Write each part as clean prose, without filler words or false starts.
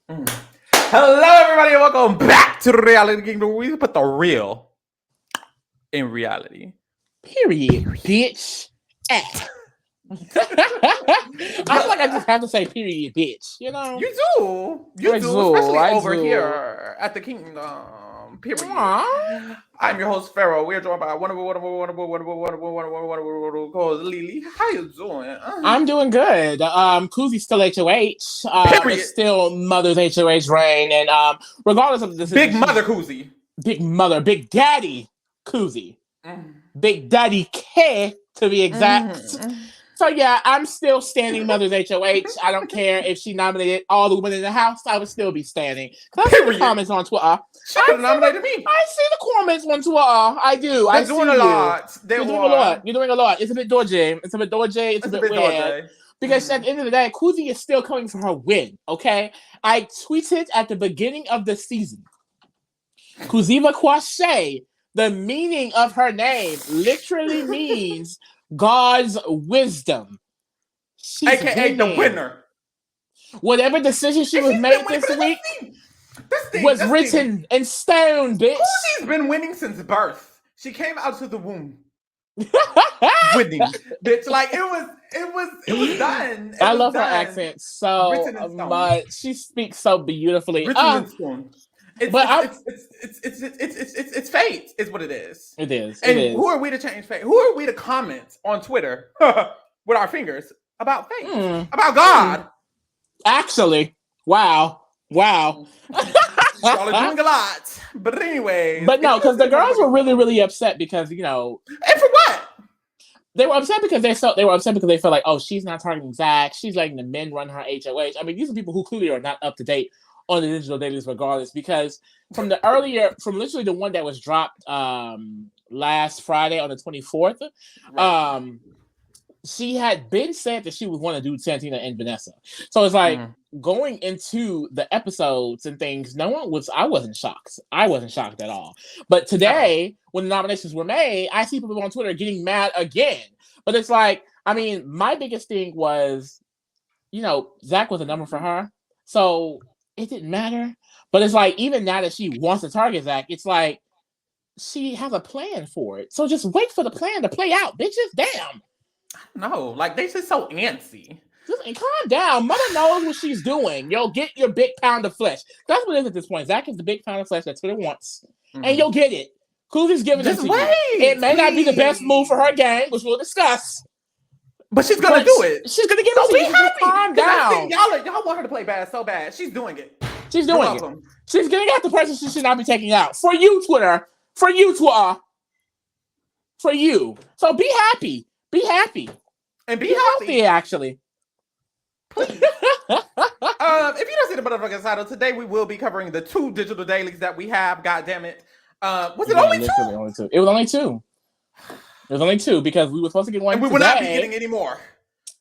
Mm. Hello, everybody, and welcome back to the Reality Kingdom. We put the real in reality. Period, bitch. I feel like I just have to say period, bitch. You know? You do, especially over here at the Kingdom. Period. Aww. I'm your host, Pharaoh. We're joined by wonderful co-host Lily. How you doing? I'm doing good. Koozy's still HOH. Period. It's still Mother's HOH reign, and regardless of the decision, Big Mother Koozy. Big Mother, Big Daddy Koozy, Big Daddy K to be exact. So yeah, I'm still standing Mother's HOH. I don't care if she nominated all the women in the house. I would still be standing. Cause I see the comments on Twitter. She could have nominated me. I see the comments on Twitter. I do. They're doing a lot. You're doing a lot. You're doing a lot. It's a bit dodgy. It's a bit weird. Dodgy. Because at the end of the day, Koozy is still coming for her win. Okay, I tweeted at the beginning of the season. Kooziva Kwashe, the meaning of her name literally means God's wisdom. She's AKA winning. The winner. Whatever decision she was made this week was written in stone, bitch. Koozy's been winning since birth. She came out of the womb. Winning, bitch. Like it was done. I love her accent so much. She speaks so beautifully. It's fate, is what it is. It is. And who are we to change fate? Who are we to comment on Twitter with our fingers about fate? About God? Actually, wow. Y'all are doing a lot. But anyways. But no, because the girls were really, really upset because, you know. And for what? They were upset because they felt like, oh, she's not targeting Zach. She's letting the men run her HOH. I mean, these are people who clearly are not up to date on the digital dailies regardless, because from literally the one that was dropped last Friday on the 24th, right. She had been said that she would want to do Santina and Vanessa. So it's like going into the episodes and things, I wasn't shocked. I wasn't shocked at all. But today, when the nominations were made, I see people on Twitter getting mad again. But it's like, I mean, my biggest thing was, you know, Zach was a number for her. So it didn't matter. But it's like, even now that she wants to target Zach, it's like, she has a plan for it. So just wait for the plan to play out, bitches. Damn. No, like they just so antsy. Just calm down. Mother knows what she's doing. You'll get your big pound of flesh. That's what it is at this point. Zach is the big pound of flesh that Twitter wants. And you'll get it. Koozy's giving it to you. It may not be the best move for her game, which we'll discuss. But she's gonna do it. She's gonna give it to you. Happy. Calm down. Y'all want her to play bad so bad. She's doing it. She's doing it. She's getting out the person she should not be taking out. For you, Twitter. For you, Twitter. For you. So be happy. Be happy. And be healthy, actually. Please. If you don't see the motherfucking title, today we will be covering the 2 digital dailies that we have. God damn it. Was it only 2? It was only 2. It was only 2 because we were supposed to get one. And we will not be getting any more.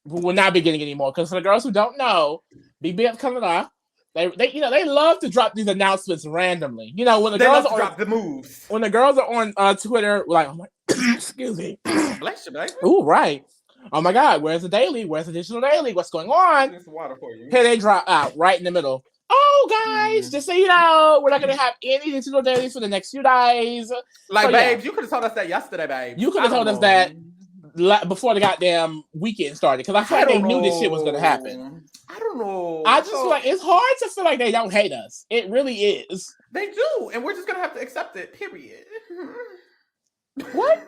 We will not be getting any more. Because for the girls who don't know, BBF coming up. They love to drop these announcements randomly. You know, when the girls drop the moves. When the girls are on Twitter, like, oh my, excuse me. Bless you, baby. Ooh, right. Oh my God, where's the daily? Where's the digital daily? What's going on? There's water for you. Here they drop out right in the middle. Oh, guys, just so you know, we're not going to have any digital dailies for the next few days. Like, babes, you could have told us that yesterday, babe. You could have told us that before the goddamn weekend started, because I feel like they knew this shit was going to happen. I don't know. I just feel like it's hard to feel like they don't hate us. It really is. They do, and we're just going to have to accept it, period. What?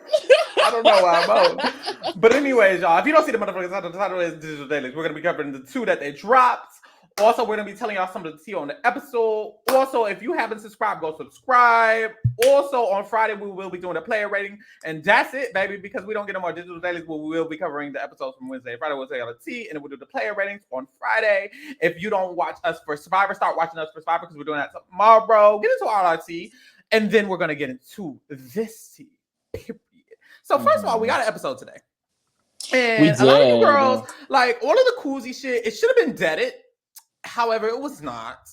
I don't know why I'm But anyways, y'all, if you don't see the motherfuckers, the title is Digital Dailies. We're going to be covering the 2 that they dropped. Also, we're going to be telling y'all some of the tea on the episode. Also, if you haven't subscribed, go subscribe. Also, on Friday, we will be doing a player rating. And that's it, baby, because we don't get no more digital dailies. We will be covering the episodes from Wednesday. Friday, we'll tell y'all the tea, and then we'll do the player ratings on Friday. If you don't watch us for Survivor, start watching us for Survivor because we're doing that tomorrow. Get into all our tea, and then we're going to get into this tea. Period. So, first of all, we got an episode today. And a lot of you girls, like, all of the Koozy shit, it should have been deaded. However, it was not,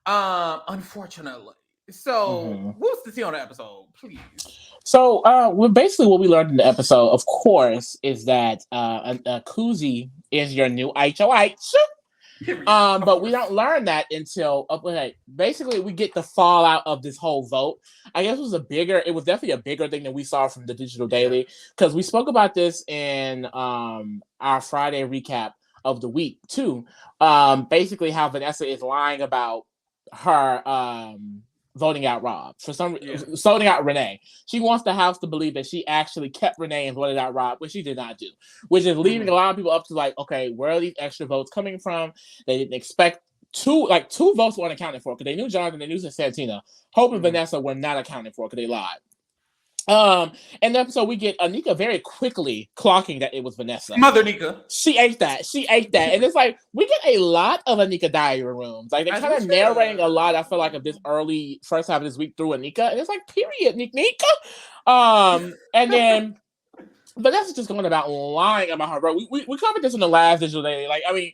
unfortunately. So, what's the tea on the episode, please? So, basically what we learned in the episode, of course, is that Koozy is your new HOH. But we don't learn that until basically we get the fallout of this whole vote. I guess it was definitely a bigger thing than we saw from the Digital Daily, because we spoke about this in our Friday recap of the week too. Basically how Vanessa is lying about her voting out Rob voting out Renee. She wants the house to believe that she actually kept Renee and voted out Rob, which she did not do, which is leaving a lot of people up to like, okay, where are these extra votes coming from? They didn't expect two votes weren't accounted for because they knew Jonathan, they knew Santina. Hope and Vanessa were not accounted for because they lied. And then so we get Anika very quickly clocking that it was Vanessa. Mother Nika. She ate that. And it's like we get a lot of Anika diary rooms. Like they're kind of narrating a lot, I feel like, of this early first half of this week through Anika. And it's like, period, Nika. And then Vanessa's just going about lying about her vote. We covered this in the last Digital Daily. Like, I mean,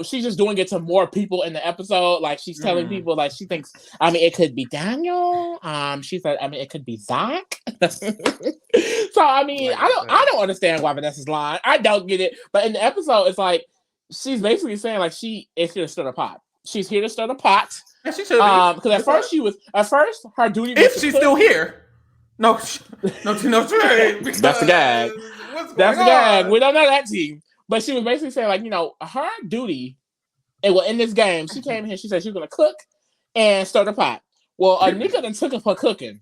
she's just doing it to more people in the episode. Like, she's telling people, like, she thinks, it could be Daniel. She said, it could be Zach. So, I don't understand why Vanessa's lying. I don't get it. But in the episode, it's like, she's basically saying, like, she is here to stir the pot. She's here to stir the pot. And she should be. Because at first, her duty was if she's still here. No, that's the gag. That's the gag. We don't know that team. But she was basically saying, like, her duty, in this game, she came here, she said she was going to cook and stir the pot. Well, Anika then took up her cooking.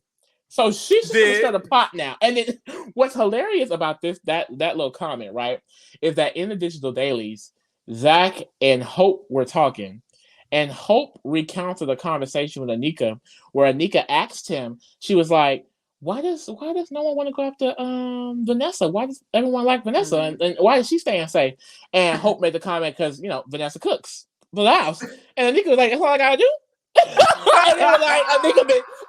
So she's just going to stir the pot now. And then what's hilarious about that little comment, right, is that in the Digital Dailies, Zach and Hope were talking. And Hope recounted a conversation with Anika where Anika asked him, she was like, why does no one want to go after Vanessa? Why does everyone like Vanessa? And why is she staying safe? And Hope made the comment because Vanessa cooks for the house. And Anika was like, that's all I gotta do. And they were like,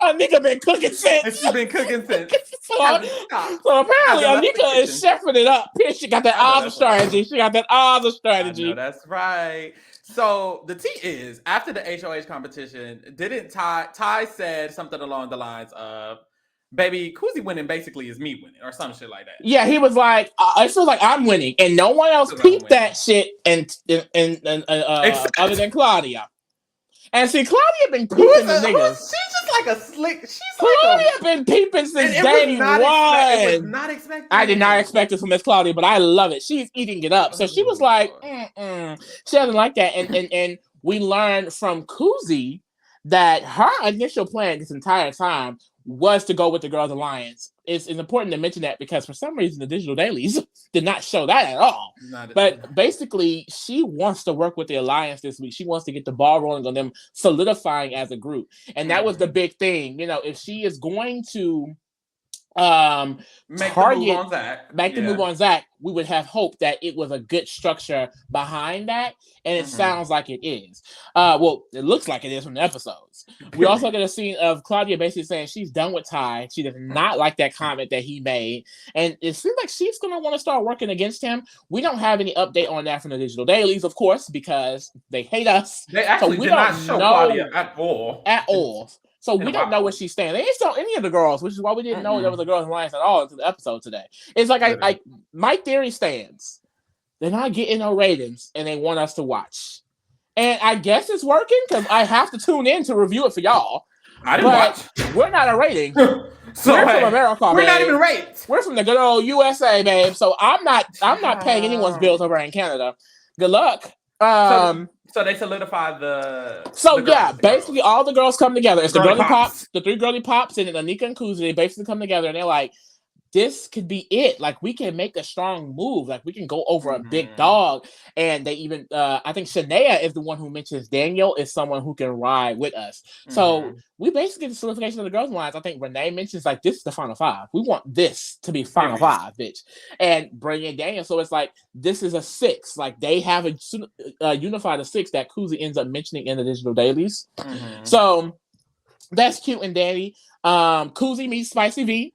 Anika been cooking since. And she's been cooking since. So apparently Anika is chefing it up. She got that awesome strategy. I know, that's right. So the tea is, after the HOH competition, didn't Ty said something along the lines of, baby, Kuzi winning basically is me winning, or some shit like that. Yeah, he was like, I feel like I'm winning, and no one else peeped that shit, and other than Claudia. And see, Claudia been peeping the niggas. She's just like a slick. Claudia been peeping since day one. It was not expected. I did not expect it from Miss Claudia, but I love it. She's eating it up. So she was like, she doesn't like that. And we learned from Kuzi that her initial plan this entire time was to go with the Girls Alliance. It's important to mention that because for some reason the Digital Dailies did not show that at all. But basically, she wants to work with the Alliance this week. She wants to get the ball rolling on them solidifying as a group. And that was the big thing. If she is going to make the move on Zach, we would have hoped that it was a good structure behind that, and it sounds like it is. Well, it looks like it is from the episodes. We also get a scene of Claudia basically saying she's done with Ty. She does not like that comment that he made, and it seems like she's going to want to start working against him. We don't have any update on that from the Digital Dailies, of course, because they hate us. They actually did not show Claudia at all. So we don't know what she's saying. They didn't show any of the girls, which is why we didn't know there was a Girls Alliance at all until the episode today. It's like my theory stands. They're not getting no ratings, and they want us to watch. And I guess it's working because I have to tune in to review it for y'all. I didn't watch. We're not a rating. We're from America. We're not even rated. We're from the good old USA, babe. So I'm not paying anyone's bills over in Canada. Good luck. So they solidified basically all the girls come together. It's the girly pops, the three girly pops, and then Anika and Kuzi. They basically come together and they're like, this could be it. Like, we can make a strong move. Like, we can go over a big dog. And they even, I think Shania is the one who mentions Daniel is someone who can ride with us. So we basically get the solidification of the Girls Alliance. I think Renee mentions, like, this is the final five. We want this to be final five, bitch. And bring in Daniel. So it's like, this is a 6. Like, they have a unified a 6 that Kuzi ends up mentioning in the Digital Dailies. So that's cute and dandy. Kuzi meets Spicy V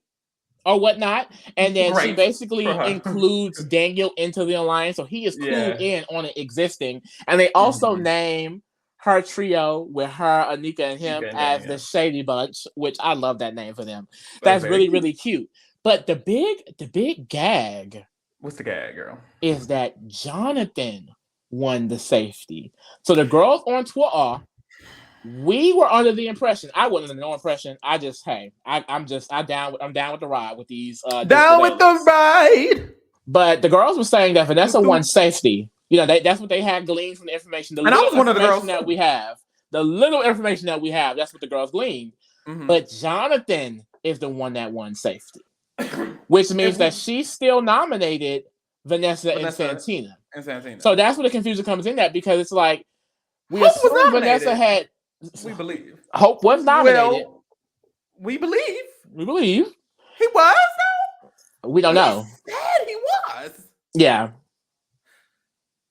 or whatnot, and then she basically includes Daniel into the alliance, so he is clued in on it existing. And they also name her trio with her, Anika, and him as the Shady Bunch, which I love that name for them. That's really, really cute. But the big gag. What's the gag, girl? Is that Jonathan won the safety. So the girls on Twitter, we were under the impression. I wasn't under no impression. I'm down with the ride with these. Down with the ride. But the girls were saying that Vanessa won safety. You know, that's what they had gleaned from the information. And I was one of the girls that we have. The little information that we have, that's what the girls gleaned. Mm-hmm. But Jonathan is the one that won safety, which means that she still nominated Vanessa and Santina. So that's where the confusion comes in that, because it's like we assume Vanessa had. We believe Hope was nominated. Well, we believe. We believe he was. Though? We don't know. Said he was. Yeah.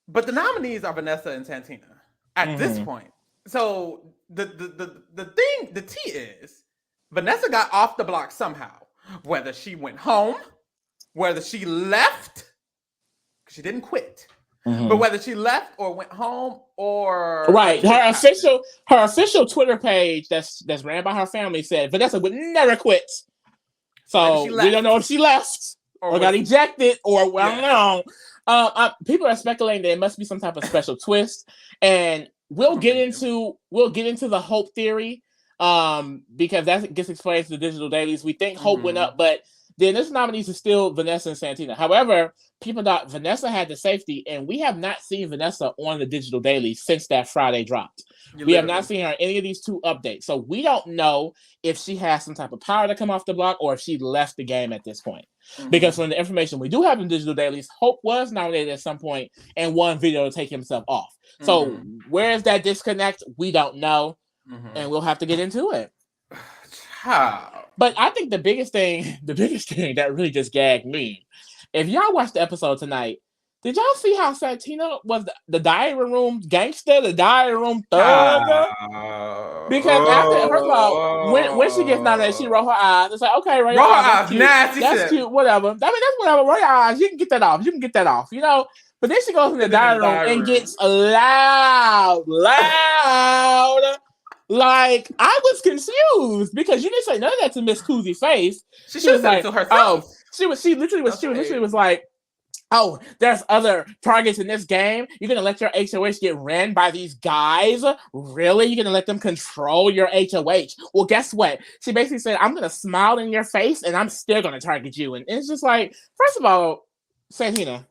But the nominees are Vanessa and Santina at this point. So the tea is Vanessa got off the block somehow. Whether she went home, whether she left, because she didn't quit. But whether she left or went home or right, her official Twitter page that's ran by her family said Vanessa would never quit. So we don't know if she left or got ejected or I don't know. People are speculating that it must be some type of special twist, and we'll get into the Hope theory because that gets explained to the digital dailies. We think Hope went up, but the initial nominees are still Vanessa and Santina. However, people thought Vanessa had the safety, and we have not seen Vanessa on the digital daily since that Friday dropped. We have not seen her in any of these 2 updates. So we don't know if she has some type of power to come off the block or if she left the game at this point. Because from the information we do have in digital dailies, Hope was nominated at some point and won video to take himself off. So where is that disconnect? We don't know. And we'll have to get into it. But I think the biggest thing that really just gagged me, if y'all watched the episode tonight, did y'all see how Santina was the diary room gangster, the diary room thug? Because after, first of all, when she gets nominated, she roll her eyes. It's like, okay, roll your eyes. That's cute, whatever. I mean, that's whatever. Roll your eyes. You can get that off. You know. But then she goes in the diary room and gets loud. Like, I was confused because you didn't say none of that to Miss Cousy face. She was like, to herself. She literally was like, oh, there's other targets in this game. You're going to let your HOH get ran by these guys? Really? You're going to let them control your HOH? Well, guess what? She basically said, I'm going to smile in your face and I'm still going to target you. And it's just like, first of all, Santina.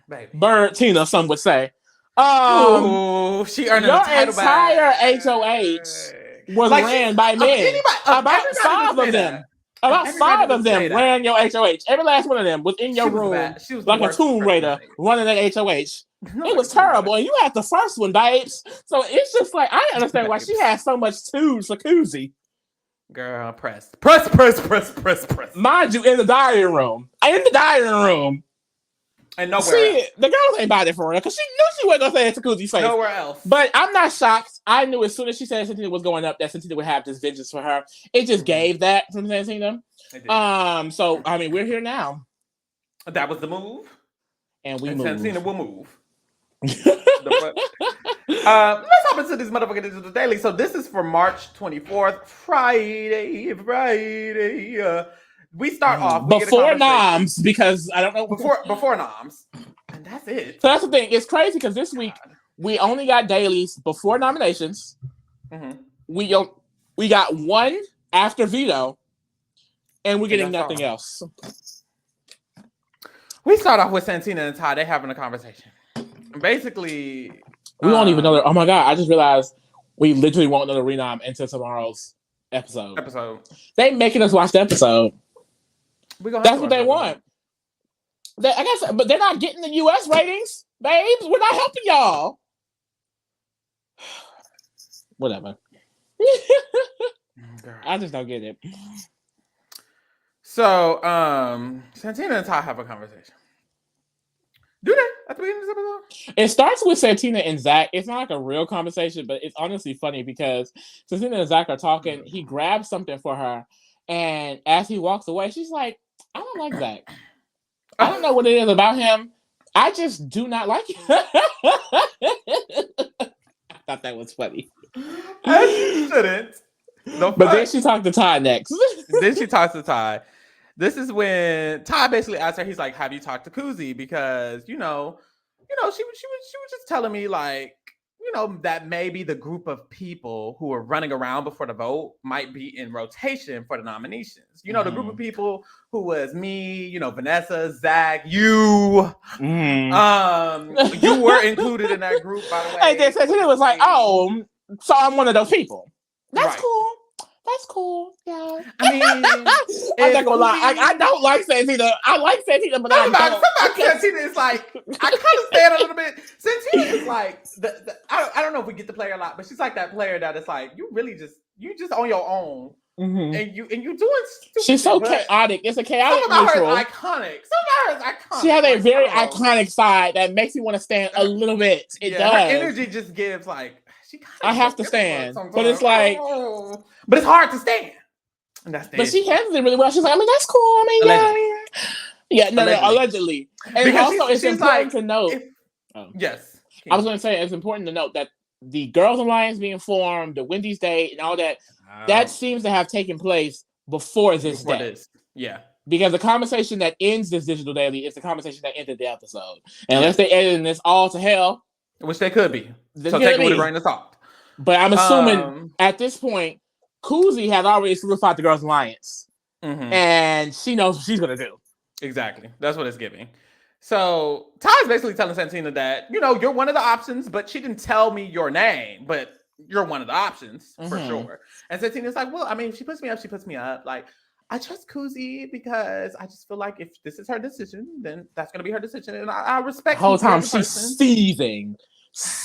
Baby. Bird Tina, some would say. She earned your entire HOH was ran by men. About 5 of them. About 5 of them ran your HOH. Every last one of them was in your room like a Tomb Raider running that HOH. It was terrible. And you had the first one, babes. So it's just like, I understand why she has so much twos for Cousy. Girl, press. Mind you, in the diary room. And nowhere else. The girls ain't bought it for her because she knew she wasn't going to say it to Cousy's face. Nowhere else. But I'm not shocked. I knew as soon as she said Santina was going up that Santina would have this vengeance for her. It just gave that from Santina. So, I mean, we're here now. That was the move. And we moved. Santina will move. Let's hop into this motherfucking digital daily. So this is for March 24th, Friday. We start off before noms because I don't know before noms, and that's it. So that's the thing. It's crazy because this week we only got dailies before nominations. We got one after veto, and we're getting nothing else. We start off with Santina and Ty. They having a conversation. Basically, we won't even know. Oh my god! I just realized we literally won't know the renom until tomorrow's episode. They making us watch the episode. That's what they want. I guess, but they're not getting the US ratings, babes. We're not helping y'all. Whatever. I just don't get it. So, Santina and Ty have a conversation. Do they at the beginning of this episode? It starts with Santina and Zach. It's not like a real conversation, but it's honestly funny because Santina and Zach are talking. He grabs something for her, and as he walks away, she's like, I don't like Zach. I don't know what it is about him. I just do not like him. I thought that was funny. I shouldn't. But then she talked to Ty next. Then she talks to Ty. This is when Ty basically asks her, he's like, have you talked to Cousy? Because, you know, she was just telling me like, that maybe the group of people who are running around before the vote might be in rotation for the nominations. The group of people who was me, Vanessa, Zach, you. You were included in that group, by the way. And then Santina was like, "Oh, so I'm one of those people. That's cool. That's cool. Yeah. I mean, I'm not gonna lie. I don't like Santina. I like Santina, but somebody Santina is like, I kind of stand a little bit. Santina is like I don't know if we get to play her a lot, but she's like that player that is like, you just on your own. And you doing stupid. She's so chaotic. It's a chaotic neutral. Her is iconic. Some of her is iconic. She has a very iconic side that makes me want to stand a little bit. It does. Her energy just gives like I have to stand, but it's like, but it's hard to stand. But she handles it really well. She's like, I mean, that's cool. I mean, allegedly. And because also, it's important to note. Yes, I was going to say it's important to note that the Girls Alliance being formed, the Wendy's date, and all that, that seems to have taken place before this day. Yeah. Because the conversation that ends this digital daily is the conversation that ended the episode. And unless they edit this all to hell, which they could be. So take it with a grain of salt. But I'm assuming at this point, Kuzi has already solidified the Girls Alliance. And she knows what she's going to do. Exactly. That's what it's giving. So Ty's basically telling Santina that, you're one of the options, but she didn't tell me your name, but you're one of the options for sure. And Santina's like, well, I mean, if she puts me up, she puts me up. Like, I trust Kuzi because I just feel like if this is her decision, then that's going to be her decision. And I respect the whole time she's seething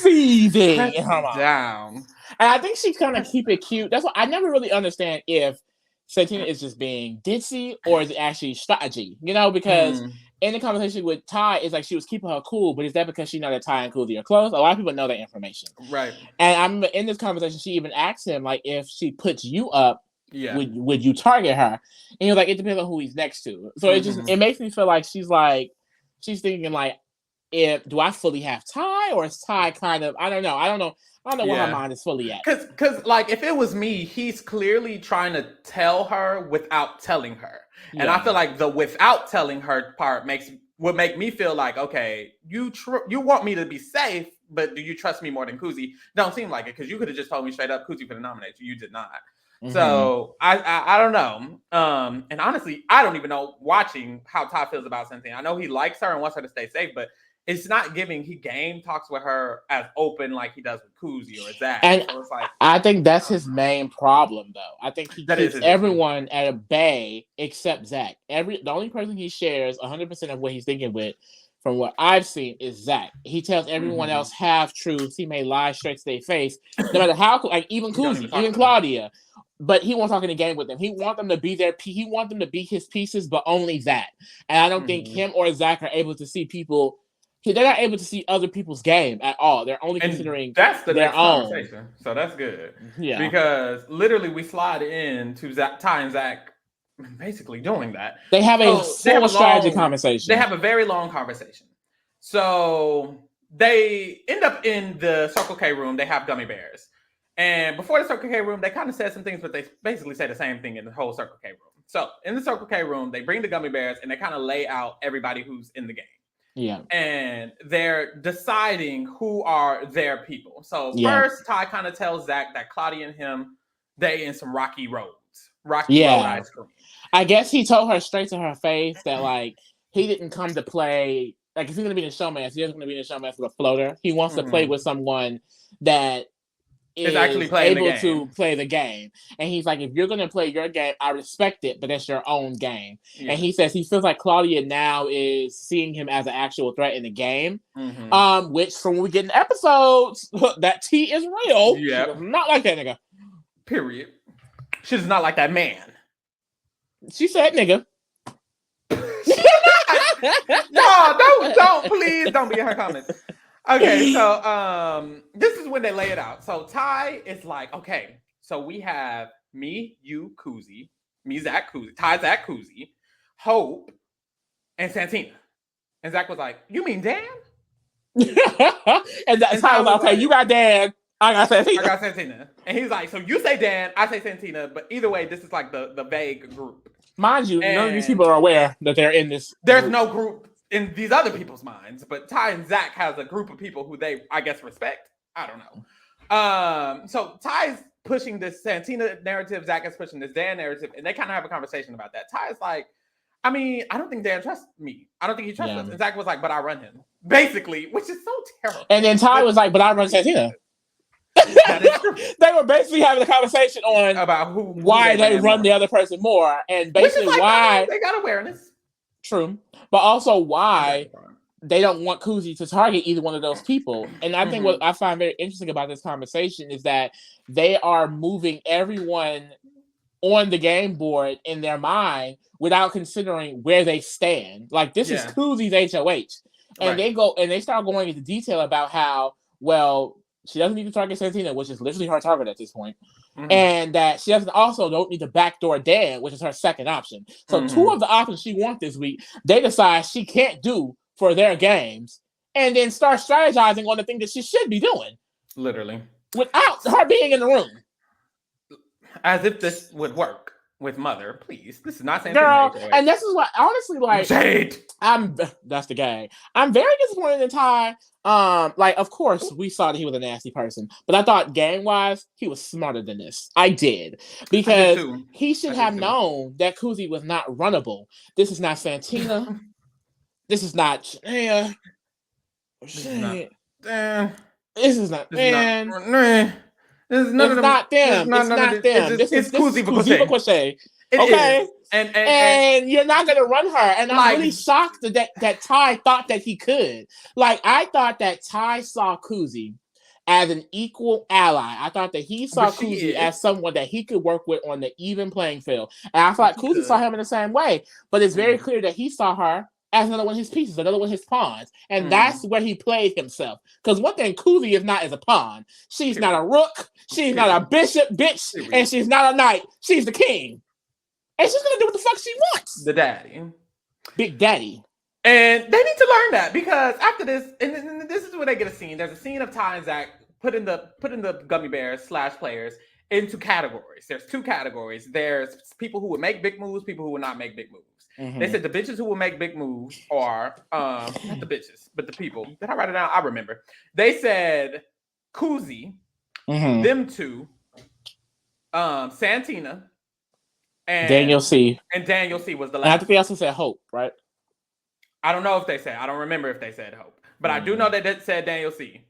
in her mind. Down. And I think she's kind of keep it cute. That's why I never really understand if Santina is just being ditzy or is it actually strategy, because in the conversation with Ty, it's like she was keeping her cool, but is that because she know that Ty and Kuzi are close? A lot of people know that information. Right. And I remember in this conversation, she even asked him, like, if she puts you up, would you target her? And he was like, it depends on who he's next to. So it makes me feel like she's thinking like, do I fully have Ty, or is Ty kind of, I don't know where her mind is fully at. Because like if it was me, he's clearly trying to tell her without telling her. Yeah. And I feel like the without telling her part would make me feel like, okay, you want me to be safe, but do you trust me more than Kuzi? Don't seem like it, because you could have just told me straight up Kuzi could nominate you. You did not. So I don't know. And honestly, I don't even know watching how Ty feels about Santina. I know he likes her and wants her to stay safe, but it's not giving. He talks with her as open like he does with Kuzi or Zach. And so it's like, I think that's his main problem, though. I think he keeps everyone at a bay except Zach. The only person he shares 100% of what he's thinking with, from what I've seen, is Zach. He tells everyone else half truths. He may lie straight to their face, no matter how. Like even Kuzi, even Claudia. But he won't talk in the game with them. He wants them to be he wants them to be his pieces, but only that. And I don't think him or Zach are able to see people. They're not able to see other people's game at all. They're only considering that's the their next own conversation. So that's good. Yeah. Because literally we slide in to Ty and Zach basically doing that. They have a full strategy conversation. They have a very long conversation. So they end up in the Circle K room. They have gummy bears. And before the Circle K room, they kind of said some things, but they basically say the same thing in the whole Circle K room. So in the Circle K room, they bring the gummy bears and they kind of lay out everybody who's in the game. Yeah. And they're deciding who are their people. So first, Ty kind of tells Zach that Claudia and him, they in some rocky road ice cream. I guess he told her straight to her face that like he didn't come to play. Like if he's gonna be in the showman, he doesn't gonna be in the showman with a floater. He wants to play with someone that is actually able to play the game. And he's like, if you're going to play your game, I respect it, but that's your own game. Yeah. And he says he feels like Claudia now is seeing him as an actual threat in the game. Which from when we get in episodes, that tea is real. Yeah. Not like that nigga. Period. She's not like that man. She said nigga. No, please don't be in her comments. Okay, so this is when they lay it out. So Ty is like, okay, so we have me, you, Kuzi, me, Zach, Kuzi, Ty, Zach, Kuzi, Hope, and Santina. And Zach was like, you mean Dan? and Ty was like, okay, you got Dan, I got Santina. And he's like, so you say Dan, I say Santina, but either way, this is like the vague group. Mind you, none of these people are aware that they're in this. There's no group in these other people's minds, but Ty and Zach has a group of people who they, I guess, respect. I don't know. So Ty's pushing this Santina narrative, Zach is pushing this Dan narrative, and they kind of have a conversation about that. Ty's like, I mean, I don't think Dan trusts me. I don't think he trusts us. And Zach was like, but I run him. Basically, which is so terrible. And then Ty was like, but I run Santina. They were basically having a conversation on about why they run the other person more, and basically like, why they got awareness. True, but also why they don't want Kuzi to target either one of those people. And I think what I find very interesting about this conversation is that they are moving everyone on the game board in their mind without considering where they stand. Like, this is Kuzi's HOH. And they go and they start going into detail about how, well, she doesn't need to target Santina, which is literally her target at this point. And that she don't need to backdoor Dan, which is her second option. So two of the options she wants this week, they decide she can't do for their games, and then start strategizing on the thing that she should be doing. Literally. Without her being in the room. As if this would work with Mother, please. This is not saying girl, and this is what honestly, like, Shade. That's the gang. I'm very disappointed in Ty. Like, of course, we saw that he was a nasty person, but I thought game-wise, he was smarter than this. I did. Because he should have known that Kuzi was not runnable. This is not Santina. This is not Shania. This is not them. It's not them. It's Kuzi Bakwashe. Okay. And you're not gonna run her. And I'm really shocked that Ty thought that he could. Like, I thought that Ty saw Kuzi as an equal ally. I thought that he saw Kuzi as someone that he could work with on the even playing field. And I thought Kuzi saw him in the same way. But it's very clear that he saw her as another one of his pieces, another one of his pawns. And that's where he played himself. Because one thing Kuzi is not as a pawn. She's not a rook. She's not a bishop, bitch. And she's not a knight. She's the king. And she's going to do what the fuck she wants. The daddy. Big daddy. And they need to learn that, because after this, and this is where they get a scene. There's a scene of Ty and Zach putting the gummy bears / players into categories. There's two categories. There's people who would make big moves, people who would not make big moves. They said the bitches who will make big moves are not the bitches, but the people. Did I write it down? I remember. They said Kuzi, them two, Santina, and Daniel C. And Daniel C was the last. And I think they also said Hope, right? I don't know if they said. I don't remember if they said Hope, but I do know that they said Daniel C.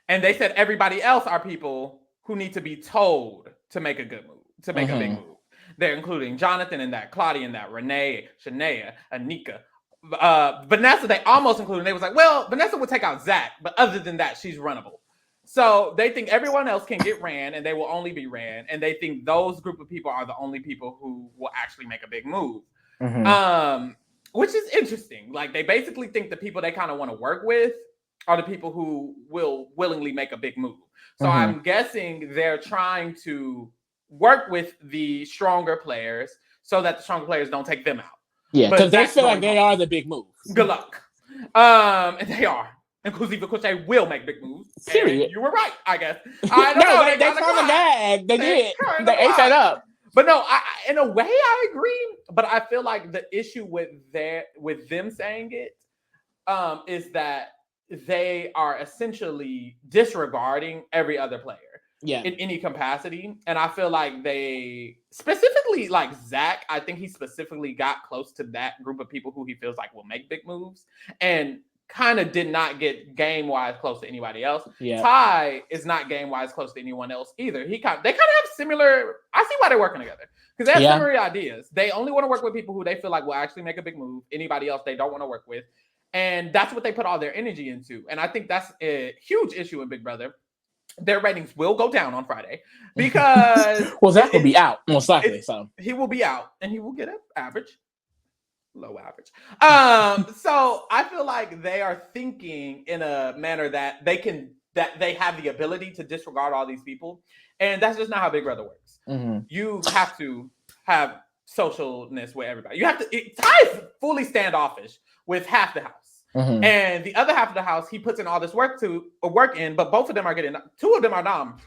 And they said everybody else are people who need to be told to make a good move, to make a big move. They're including Jonathan in that, Claudia in that, Renee, Shania, Anika, Vanessa. They almost included. They was like, well, Vanessa would take out Zach, but other than that, she's runnable. So they think everyone else can get ran, and they will only be ran. And they think those group of people are the only people who will actually make a big move, which is interesting. Like, they basically think the people they kind of want to work with are the people who will willingly make a big move. So I'm guessing they're trying to work with the stronger players so that the stronger players don't take them out. Yeah, because they feel like they are the big move. Good luck. And they are. Inclusive of course they will make big moves. Period. You were right, I guess. I don't know. They found the gag. They did. They ate that up. But no, in a way I agree. But I feel like the issue with them saying it is that they are essentially disregarding every other player. In any capacity. And I feel like they specifically, like Zach, I think he specifically got close to that group of people who he feels like will make big moves, and kind of did not get game-wise close to anybody else. Ty is not game-wise close to anyone else either. They kind of have similar, I see why they're working together, because they have similar ideas. They only want to work with people who they feel like will actually make a big move. Anybody else they don't want to work with. And that's what they put all their energy into. And I think that's a huge issue in Big Brother. Their ratings will go down on Friday because Zach will be out most likely. So he will be out, and he will get an low average. So I feel like they are thinking in a manner that they have the ability to disregard all these people, and that's just not how Big Brother works. You have to have socialness with everybody. You have to. Ty is fully standoffish with half the house. And the other half of the house, he puts in all this work in, but both of them are getting, 2 of them are noms.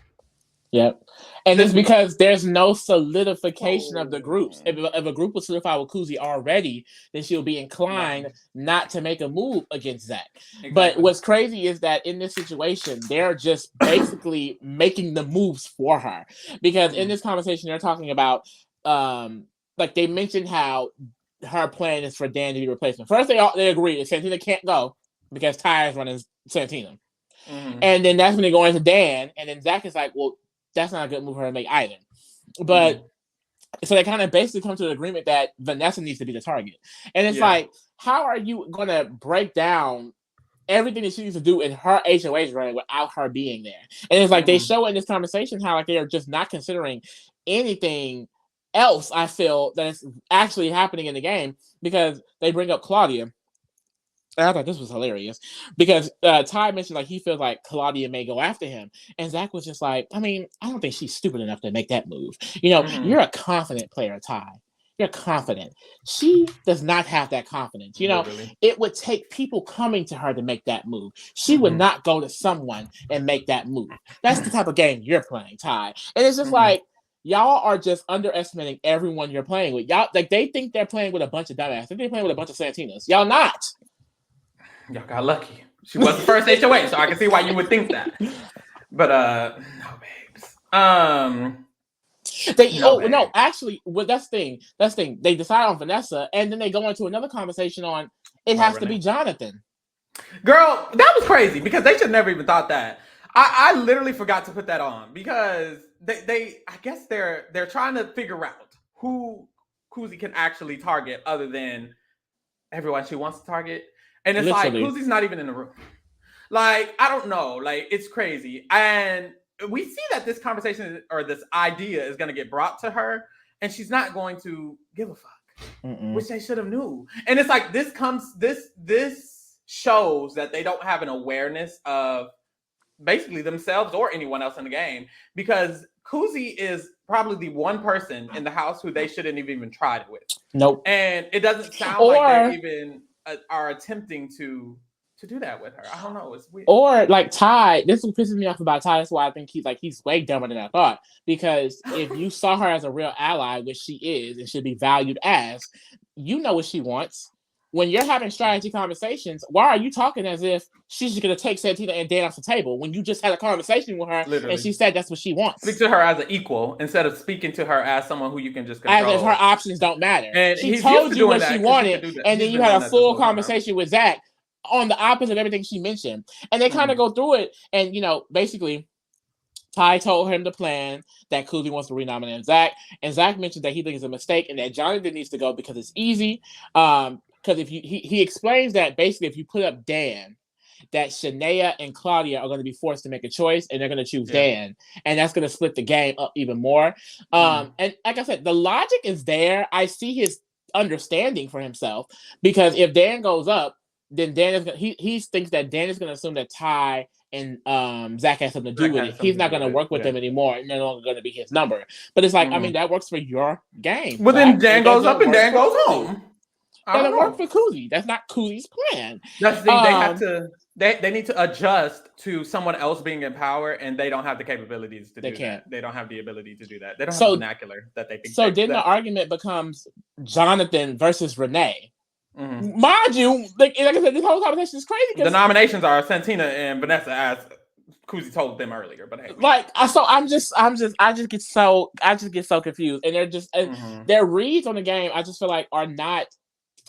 Yep. And it's because there's no solidification of the groups. If a group was solidified with Kuzi already, then she'll be inclined not to make a move against Zach. Exactly. But what's crazy is that in this situation, they're just basically making the moves for her. Because in this conversation, they're talking about, like they mentioned how her plan is for Dan to be replacement. First, they agree that Santina can't go because Ty is running Santina. And then that's when they go into Dan, and then Zach is like, well, that's not a good move for her to make either. But so they kind of basically come to an agreement that Vanessa needs to be the target. And it's like, how are you going to break down everything that she needs to do in her HOH run without her being there? And it's like they show in this conversation how like they are just not considering anything else, I feel, that is actually happening in the game, because they bring up Claudia. And I thought this was hilarious because Ty mentioned like he feels like Claudia may go after him, and Zach was just like, I mean, I don't think she's stupid enough to make that move. You know, you're a confident player, Ty. You're confident. She does not have that confidence. You know, it would take people coming to her to make that move. She would not go to someone and make that move. That's the type of game you're playing, Ty. And it's just like, y'all are just underestimating everyone you're playing with. Y'all, like, they think they're playing with a bunch of dumbasses. They're playing with a bunch of Santinas. Y'all not. Y'all got lucky. She was the first HOH, so I can see why you would think that. But no, babes. No, actually, well, that's the thing. They decide on Vanessa, and then they go into another conversation on it has to be Jonathan. Girl, that was crazy because they should never even thought that. I literally forgot to put that on because they I guess they're trying to figure out who Kuzi can actually target other than everyone she wants to target. And it's literally like, Kuzi's not even in the room. Like, I don't know. Like, it's crazy. And we see that this conversation or this idea is going to get brought to her, and she's not going to give a fuck, which they should have knew. And it's like, this shows that they don't have an awareness of basically themselves or anyone else in the game, because Kuzi is probably the one person in the house who they shouldn't have even tried it with. Nope. And it doesn't sound like they even are attempting to do that with her. I don't know. It's weird. Or like Ty, this is what pisses me off about Ty. That's why I think he's way dumber than I thought. Because if you saw her as a real ally, which she is and should be valued as, you know what she wants. When you're having strategy conversations, why are you talking as if she's just going to take Santina and Dan off the table when you just had a conversation with her and she said that's what she wants? Speak to her as an equal instead of speaking to her as someone who you can just control. As if her options don't matter. And she told you what she wanted, and then you had a full conversation with Zach on the opposite of everything she mentioned. And they kind of go through it, and, you know, basically, Ty told him the plan that Kuzi wants to renominate Zach, and Zach mentioned that he thinks it's a mistake and that Jonathan needs to go because it's easy. Because if he explains that basically if you put up Dan, that Shania and Claudia are going to be forced to make a choice, and they're going to choose Dan, and that's going to split the game up even more. And like I said, the logic is there. I see his understanding for himself, because if Dan goes up, then Dan is going he thinks that Dan is going to assume that Ty and Zach has something to do with it. He's not going to work with them anymore, and they're no longer going to be his number. But it's like, I mean, that works for your game. Well, then Dan goes up and Dan goes home. Doesn't work for Kuzi. That's not Kuzi's plan. That's the thing. They have to. They need to adjust to someone else being in power, and they don't have the capabilities to do that. They don't have the ability to do that. They don't have the vernacular that they think. So then the argument becomes Jonathan versus Renee. Mind you, like I said, this whole conversation is crazy. The nominations are Santina and Vanessa, as Kuzi told them earlier. But hey, I just get so confused, and they're just their reads on the game. I just feel like are not.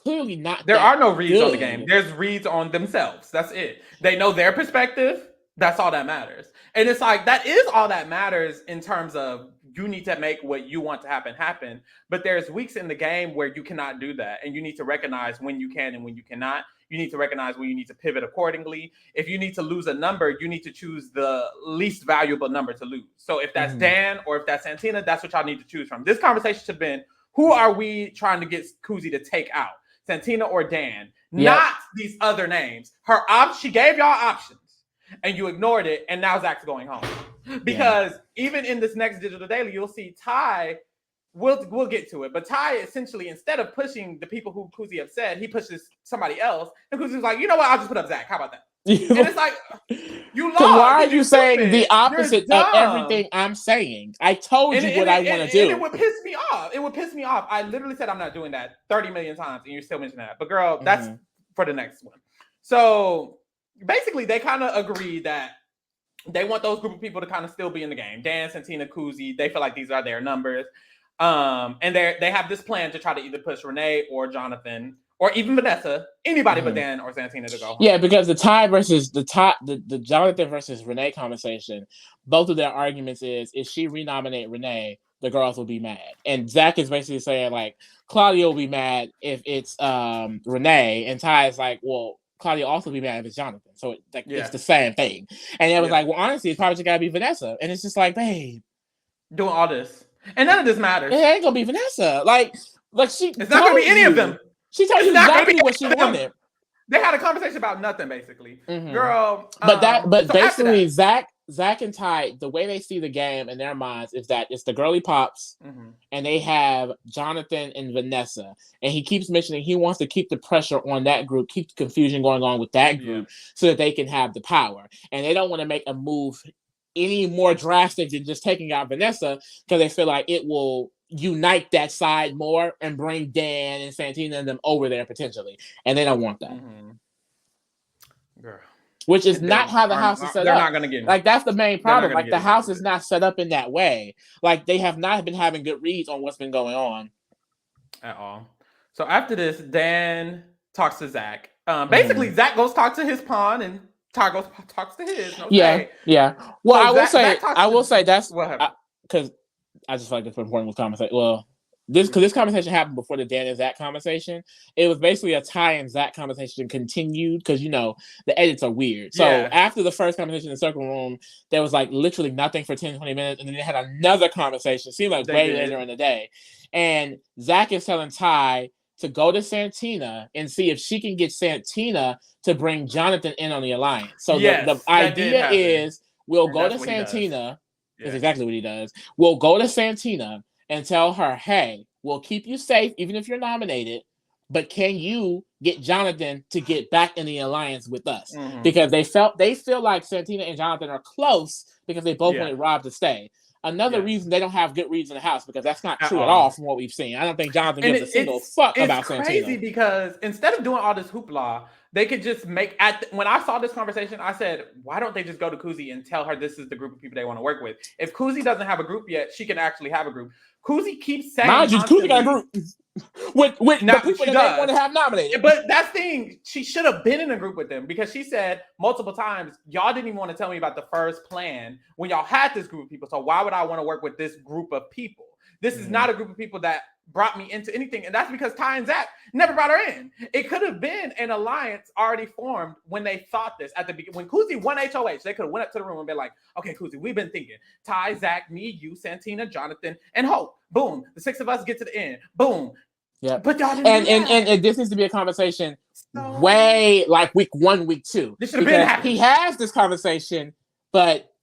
Clearly not. There are no reads on the game. There's reads on themselves. That's it. They know their perspective. That's all that matters. And it's like, that is all that matters in terms of you need to make what you want to happen. But there's weeks in the game where you cannot do that. And you need to recognize when you can and when you cannot. You need to recognize when you need to pivot accordingly. If you need to lose a number, you need to choose the least valuable number to lose. So if that's Dan or if that's Santina, that's what y'all need to choose from. This conversation should have been, who are we trying to get Kuzi to take out? Santina or Dan, not these other names. She gave y'all options, and you ignored it, and now Zach's going home. Because even in this next digital daily, you'll see Ty. We'll get to it, but Ty essentially, instead of pushing the people who Kuzi have said, he pushes somebody else, and Kuzi's like, you know what? I'll just put up Zach. How about that? And it's like, you lost. So why are you You're saying stupid. the opposite You're of dumb. everything I'm saying? I told you what I want to do. And it would piss me off. It would piss me off. I literally said I'm not doing that 30 million times, and you're still mentioning that. But girl, that's for the next one. So basically, they kind of agree that they want those group of people to kind of still be in the game. Dan, Santina, Kuzi, they feel like these are their numbers. And they have this plan to try to either push Renee or Jonathan or even Vanessa, anybody but Dan or Santina to go home. Yeah, because the Ty versus the Jonathan versus Renee conversation, both of their arguments is if she renominate Renee, the girls will be mad. And Zach is basically saying like Claudia will be mad if it's Renee, and Ty is like, well, Claudia also be mad if it's Jonathan. So it's the same thing. And it was like, well, honestly, it's probably just gotta be Vanessa. And it's just like, babe, doing all this. And none of this matters. It ain't gonna be Vanessa. Like she it's not gonna be any of them. She told you exactly what she wanted. They had a conversation about nothing, basically. Girl. But basically, Zach and Ty, the way they see the game in their minds is that it's the girly pops, and they have Jonathan and Vanessa. And he keeps mentioning he wants to keep the pressure on that group, keep the confusion going on with that group, so that they can have the power. And they don't want to make a move any more drastic than just taking out Vanessa, because they feel like it will unite that side more and bring Dan and Santina and them over there potentially, and they don't want that. Girl, which is not how the house is set they're up. Not gonna get like that's the main problem. Like the house is not set up in that way. Like they have not been having good reads on what's been going on at all. So after this, Dan talks to Zach. Basically, Zach goes talk to his pawn and Ty goes talks to his. Okay. Yeah. Well, so I will say that's because I just feel like it's important with conversation. Well, this conversation happened before the Dan and Zach conversation. It was basically a Ty and Zach conversation continued because the edits are weird. So after the first conversation in the circle room, there was like literally nothing for 10-20 minutes, and then they had another conversation. Seemed like way later in the day, and Zach is telling Ty to go to Santina and see if she can get Santina to bring Jonathan in on the alliance. So the idea is we'll go to Santina. That's exactly what he does. We'll go to Santina and tell her, hey, we'll keep you safe even if you're nominated, but can you get Jonathan to get back in the alliance with us? Because they feel like Santina and Jonathan are close because they both wanted Rob to stay. Another reason they don't have good reads in the house, because that's not true at all from what we've seen. I don't think Jonathan gives a single fuck about Santina. It's crazy because instead of doing all this hoopla, they could just make when I saw this conversation, I said, why don't they just go to Kuzi and tell her this is the group of people they want to work with? If Kuzi doesn't have a group yet, she can actually have a group. Kuzi keeps saying, Kuzi got a group with the people that they want to have nominated. But that's the thing, she should have been in a group with them, because she said multiple times, y'all didn't even want to tell me about the first plan when y'all had this group of people. So why would I want to work with this group of people? This is not a group of people that brought me into anything. And that's because Ty and Zach never brought her in. It could have been an alliance already formed when they thought this at the beginning. When Kuzi won HOH, they could have went up to the room and been like, okay, Kuzi, we've been thinking. Ty, Zach, me, you, Santina, Jonathan, and Hope. Boom. The 6 of us get to the end. Boom. Yeah. But y'all didn't and this needs to be a conversation way like week 1, week 2. This should have been happening. He has this conversation, but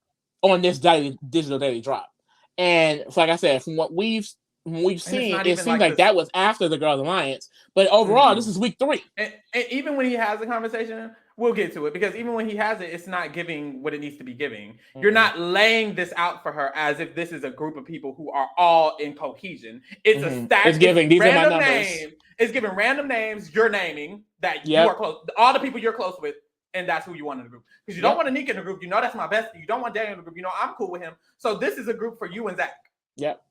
on this digital daily drop. And like I said, from what we've seen, it seems like that was after the Girls Alliance. But overall, this is week 3. And even when he has a conversation, we'll get to it, because even when he has it, it's not giving what it needs to be giving. You're not laying this out for her as if this is a group of people who are all in cohesion. It's a stack. It's giving these are my numbers. It's giving random names you're naming that you are close, all the people you're close with, and that's who you want in the group. Because you don't want Anika in the group. You know that's my bestie. You don't want Daniel in the group. You know I'm cool with him. So this is a group for you and Zach. Yep.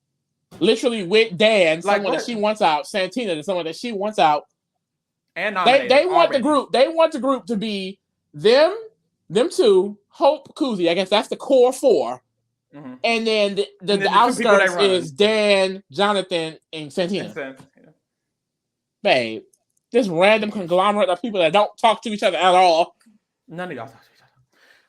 Literally with Dan, someone that she wants out. Santina, someone that she wants out. And they want the group. They want the group to be them 2, Hope, Kuzi. I guess that's the core 4. And then the outskirts is Dan, Jonathan, and Santina. Babe, this random conglomerate of people that don't talk to each other at all. None of y'all talk to each other.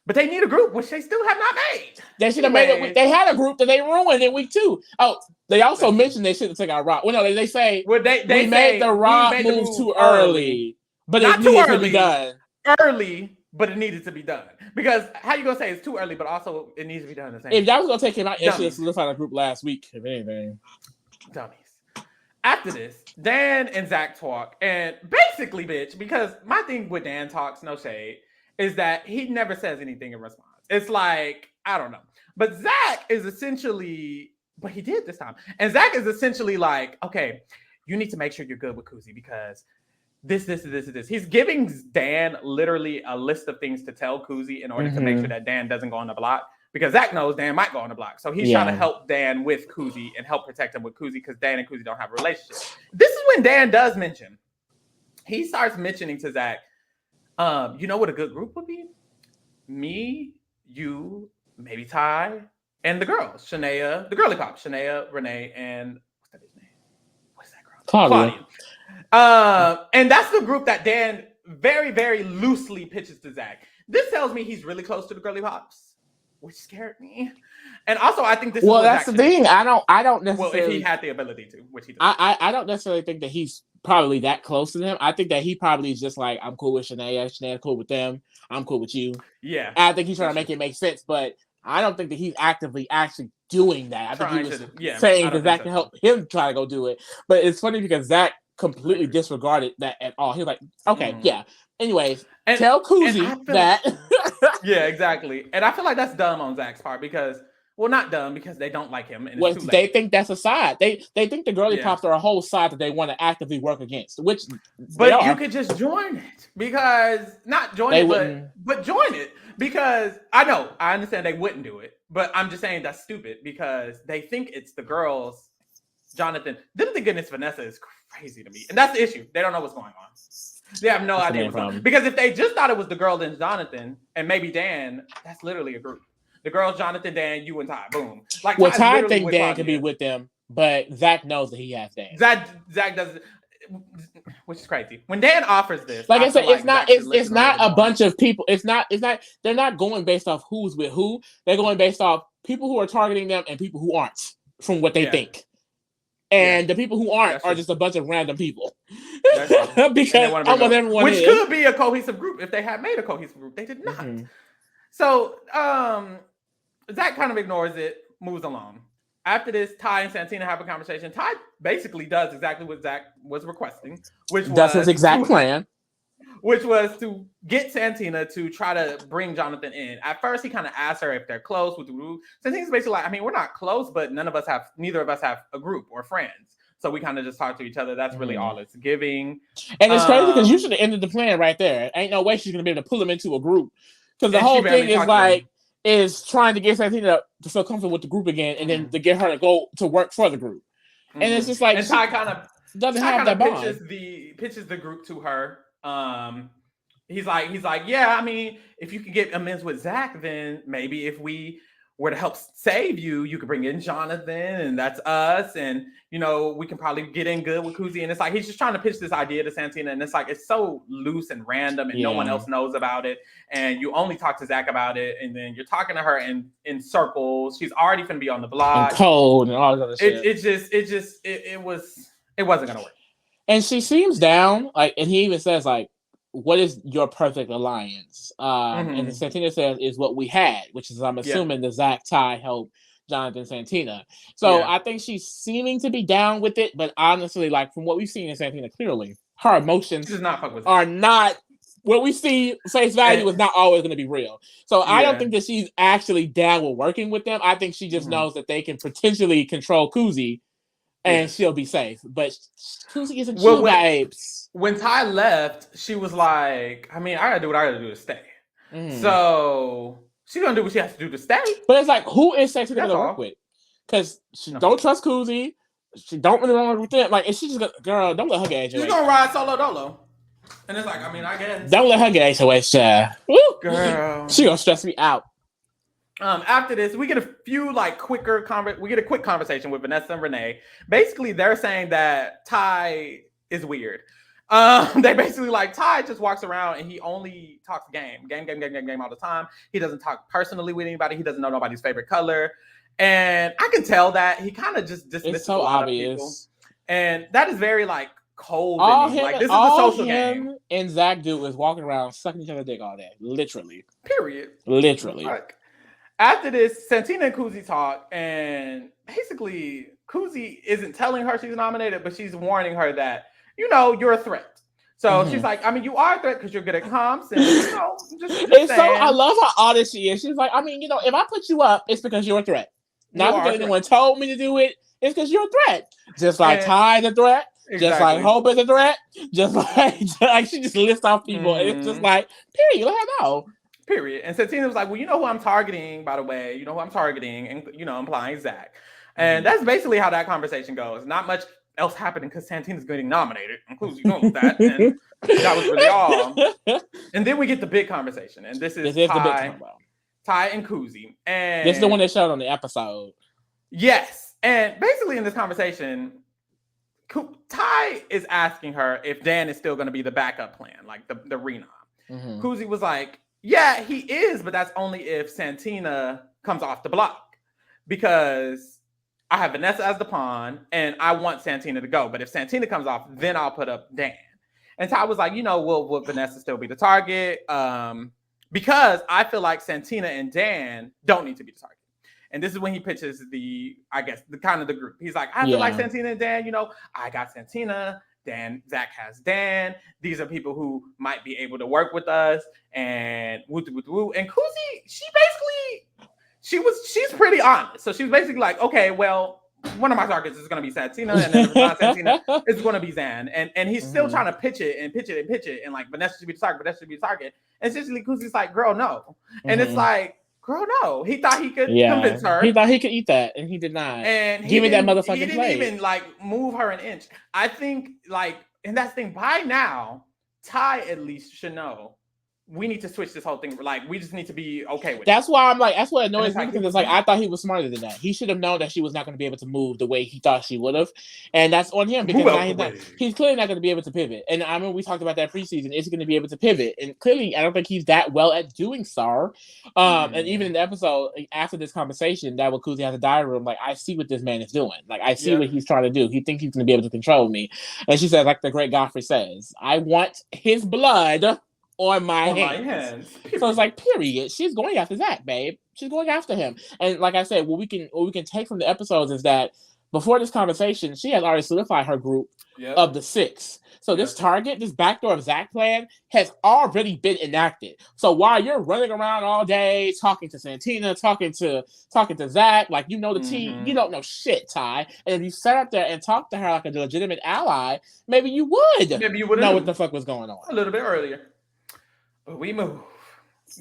But they need a group, which they still have not made. They should have made it. They had a group that they ruined in week 2. Oh, they also mentioned they should have taken out Rob. Well, no, they say they made the Rob move too early, but it needed to be done. Early, but it needed to be done. Because how you gonna say it's too early, but also it needs to be done the same. If y'all was gonna take him out, it should have solidified a group last week. If anything, dummies. After this, Dan and Zach talk, and basically, bitch, because my thing with Dan talks, no shade, is that he never says anything in response. It's like, I don't know. But Zach is essentially, but he did this time. And Zach is essentially like, okay, you need to make sure you're good with Kuzi because this. He's giving Dan literally a list of things to tell Kuzi in order to make sure that Dan doesn't go on the block. Because Zach knows Dan might go on the block. So he's trying to help Dan with Kuzi and help protect him with Kuzi because Dan and Kuzi don't have a relationship. This is when Dan does mention. He starts mentioning to Zach, you know what a good group would be? Me, you, maybe Ty, and the girls. Shania, the girly pop. Shania, Renee, and what's that name? What's that girl? Claudia. And that's the group that Dan very, very loosely pitches to Zach. This tells me he's really close to the girly pops, which scared me. And also, I think this. Well, that's the thing. I don't necessarily. Well, if he had the ability to, which he does. I don't necessarily think that he's probably that close to them. I think that he probably is just like, I'm cool with Shania. Shania's cool with them. I'm cool with you. Yeah. And I think he's trying to make it make sense, but I don't think that he's actively actually doing that. I think he was saying to Zach to help him try to go do it. But it's funny because Zach completely disregarded that at all. He was like, okay, yeah. Anyways, tell Kuzi that. Yeah, exactly. And I feel like that's dumb on Zach's part because, well, not dumb because they don't like him. And well, they think that's a side. They think the girly pops are a whole side that they want to actively work against. Which, but you could just join it because not join it, but join it because I understand they wouldn't do it, but I'm just saying that's stupid because they think it's the girls. Jonathan, them thinking it's Vanessa is crazy to me, and that's the issue. They don't know what's going on. They have no idea what's going on because if they just thought it was the girl and Jonathan and maybe Dan, that's literally a group. The girls, Jonathan, Dan, you, and Ty. Boom. Like, well, Ty think Dan could be with them, but Zach knows that he has Dan. Zach does, which is crazy. When Dan offers this, like I said, it's not a bunch of people. It's not. They're not going based off who's with who. They're going based off people who are targeting them and people who aren't, from what they think. And the people who aren't are just a bunch of random people. Because almost everyone which could be a cohesive group if they had made a cohesive group. They did not. So Zach kind of ignores it, moves along. After this, Ty and Santina have a conversation. Ty basically does exactly what Zach was requesting, which was his exact plan. Which was to get Santina to try to bring Jonathan in. At first, he kind of asked her if they're close with the group. Santina's basically like, I mean, we're not close, but neither of us have a group or friends. So we kind of just talk to each other. That's really all it's giving. And it's crazy because you should have ended the plan right there. Ain't no way she's going to be able to pull him into a group. Because the whole thing is trying to get Santina to feel comfortable with the group again and then to get her to go to work for the group. And it's just like, and Ty kind of doesn't have that bond. Pitches the group to her. He's like, yeah, I mean, if you could get amends with Zach, then maybe if we were to help save you, you could bring in Jonathan, and that's us, and we can probably get in good with Kuzi. And it's like he's just trying to pitch this idea to Santina, and it's like it's so loose and random, and no one else knows about it, and you only talk to Zach about it, and then you're talking to her in circles. She's already gonna be on the block, and cold, and all that other shit. It wasn't gonna work. And she seems down, and he even says, like, what is your perfect alliance? And Santina says, is what we had, which is, I'm assuming, the Zach Ty help Jonathan Santina. So I think she's seeming to be down with it, but honestly, like, from what we've seen in Santina, clearly, her emotions are not, what we see face value is not always going to be real. So I don't think that she's actually down with working with them. I think she just knows that they can potentially control Kuzi, and she'll be safe. But Kuzi isn't chill vibes. When Ty left, she was like, I mean, I gotta do what I gotta do to stay. So she's gonna do what she has to do to stay. But it's like, who is Santina gonna work with? Because she don't trust Kuzi. She don't really want to work with them. Like, and she just gonna, girl, don't let her get HOH. She's gonna ride solo dolo. And it's like, I mean, I guess. Don't let her get HOH. Woo! Girl. She gonna stress me out. After this, we get a few quick conversation with Vanessa and Renee. Basically, they're saying that Ty is weird. They basically Ty just walks around and he only talks game all the time. He doesn't talk personally with anybody. He doesn't know nobody's favorite color, and I can tell that he kind of just dismisses a lot of people. And that is very cold. This is a social game. And Zach do is walking around sucking each other's dick all day, literally. Period. Literally. After this, Santina and Kuzi talk, and basically Kuzi isn't telling her she's nominated, but she's warning her that, you're a threat. So she's like, I mean, you are a threat because you're good at comps, and just it's so saying. I love how honest she is. She's like, I mean, if I put you up, it's because you're a threat. Not because anyone told me to do it. It's because you're a threat. Just like Ty's a threat. Exactly. Just like Hope is a threat. Just like she just lists off people, and it's just like, period. Let her know. Period. And Santina was like, well, you know who I'm targeting, by the way. You know who I'm targeting, and implying Zach. And that's basically how that conversation goes. Not much else happening because Santina's getting nominated, including that. And that was really all. And then we get the big conversation, and this is Ty, the big combo. Ty and Kuzi. And this is the one that showed on the episode. Yes. And basically in this conversation, Ty is asking her if Dan is still going to be the backup plan, like the renom. Kuzi was like, yeah, he is, but that's only if Santina comes off the block. Because I have Vanessa as the pawn, and I want Santina to go. But if Santina comes off, then I'll put up Dan. And Ty was like, will Vanessa still be the target? Because I feel like Santina and Dan don't need to be the target. And this is when he pitches the kind of the group. He's like, I feel like Santina and Dan, I got Santina, Dan, Zach has Dan. These are people who might be able to work with us. And woo. And Kuzi, she's pretty honest. So she's basically like, okay, well, one of my targets is going to be Santina, and then if it's not Santina, it's going to be Zan. And he's still trying to pitch it, and like, Vanessa should be the target, And essentially, Kuzi's like, girl, no. And it's like, girl, no. He thought he could convince her. He thought he could eat that, and he did not. And give me that motherfucking plate. He didn't even like move her an inch. I think and that's the thing. By now, Ty at least should know. We need to switch this whole thing. Like, we just need to be okay with it. That's why I'm like, that's what annoys me, because it's like, I thought he was smarter than that. He should have known that she was not going to be able to move the way he thought she would have. And that's on him, because he's clearly not going to be able to pivot. And I mean, we talked about that preseason. Is he going to be able to pivot? And clearly, I don't think he's that well at doing so. And even in the episode, after this conversation, that with Kuzi has a diary room, like, I see what this man is doing. Like, I see what he's trying to do. He thinks he's going to be able to control me. And she says, like the great Godfrey says, I want his blood on my hands. So it's like, period. She's going after Zach, babe. She's going after him. And like I said, what we can take from the episodes is that before this conversation, she has already solidified her group of the 6. So this target, this backdoor of Zach plan has already been enacted. So while you're running around all day talking to Santina, talking to Zach, like, the team, you don't know shit, Ty. And if you sat up there and talked to her like a legitimate ally, maybe you would know what the fuck was going on a little bit earlier. But we move,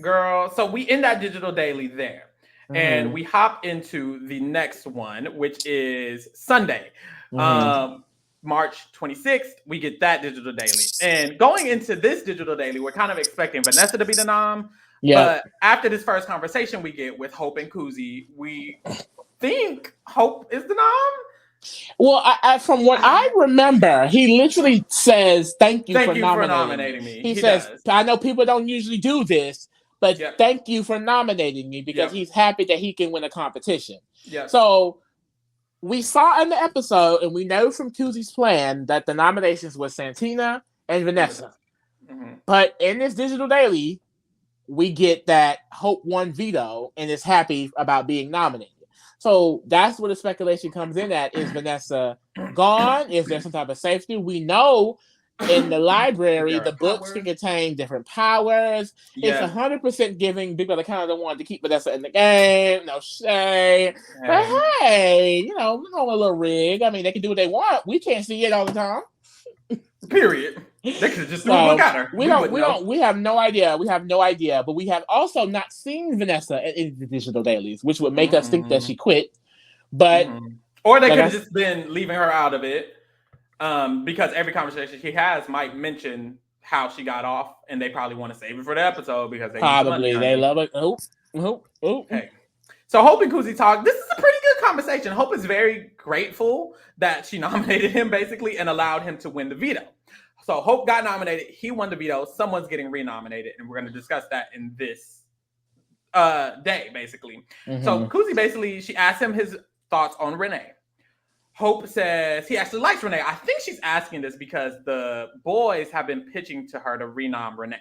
girl. So we end that digital daily there. And we hop into the next one, which is Sunday. March 26th, we get that digital daily. And going into this digital daily, we're kind of expecting Vanessa to be the nom. Yeah. But after this first conversation we get with Hope and Kuzi, we think Hope is the nom. Well, from what I remember, he literally says, thank you for nominating me. He says, I know people don't usually do this, but thank you for nominating me, because he's happy that he can win a competition. So we saw in the episode, and we know from Kuzi's plan, that the nominations were Santina and Vanessa. But in this digital daily, we get that Hope won veto and is happy about being nominated. So that's where the speculation comes in at. Is Vanessa gone? Is there some type of safety? We know in the library, the books can contain different powers. It's 100% giving Big Brother Canada wanted to keep Vanessa in the game. No shade. But hey, we know a little rig. I mean, they can do what they want. We can't see it all the time. Period. They could just look at her. We have no idea. We have no idea. But we have also not seen Vanessa in the digital dailies, which would make us think that she quit. But or they could have just been leaving her out of it. Because every conversation she has might mention how she got off, and they probably want to save it for the episode because they love it. Hey. So Hope and Kuzi talk. This is a pretty good conversation. Hope is very grateful that she nominated him, basically, and allowed him to win the veto. So Hope got nominated. He won the veto. Someone's getting renominated, and we're going to discuss that in this day, basically. So Kuzi basically, she asked him his thoughts on Renee. Hope says he actually likes Renee. I think she's asking this because the boys have been pitching to her to renom Renee.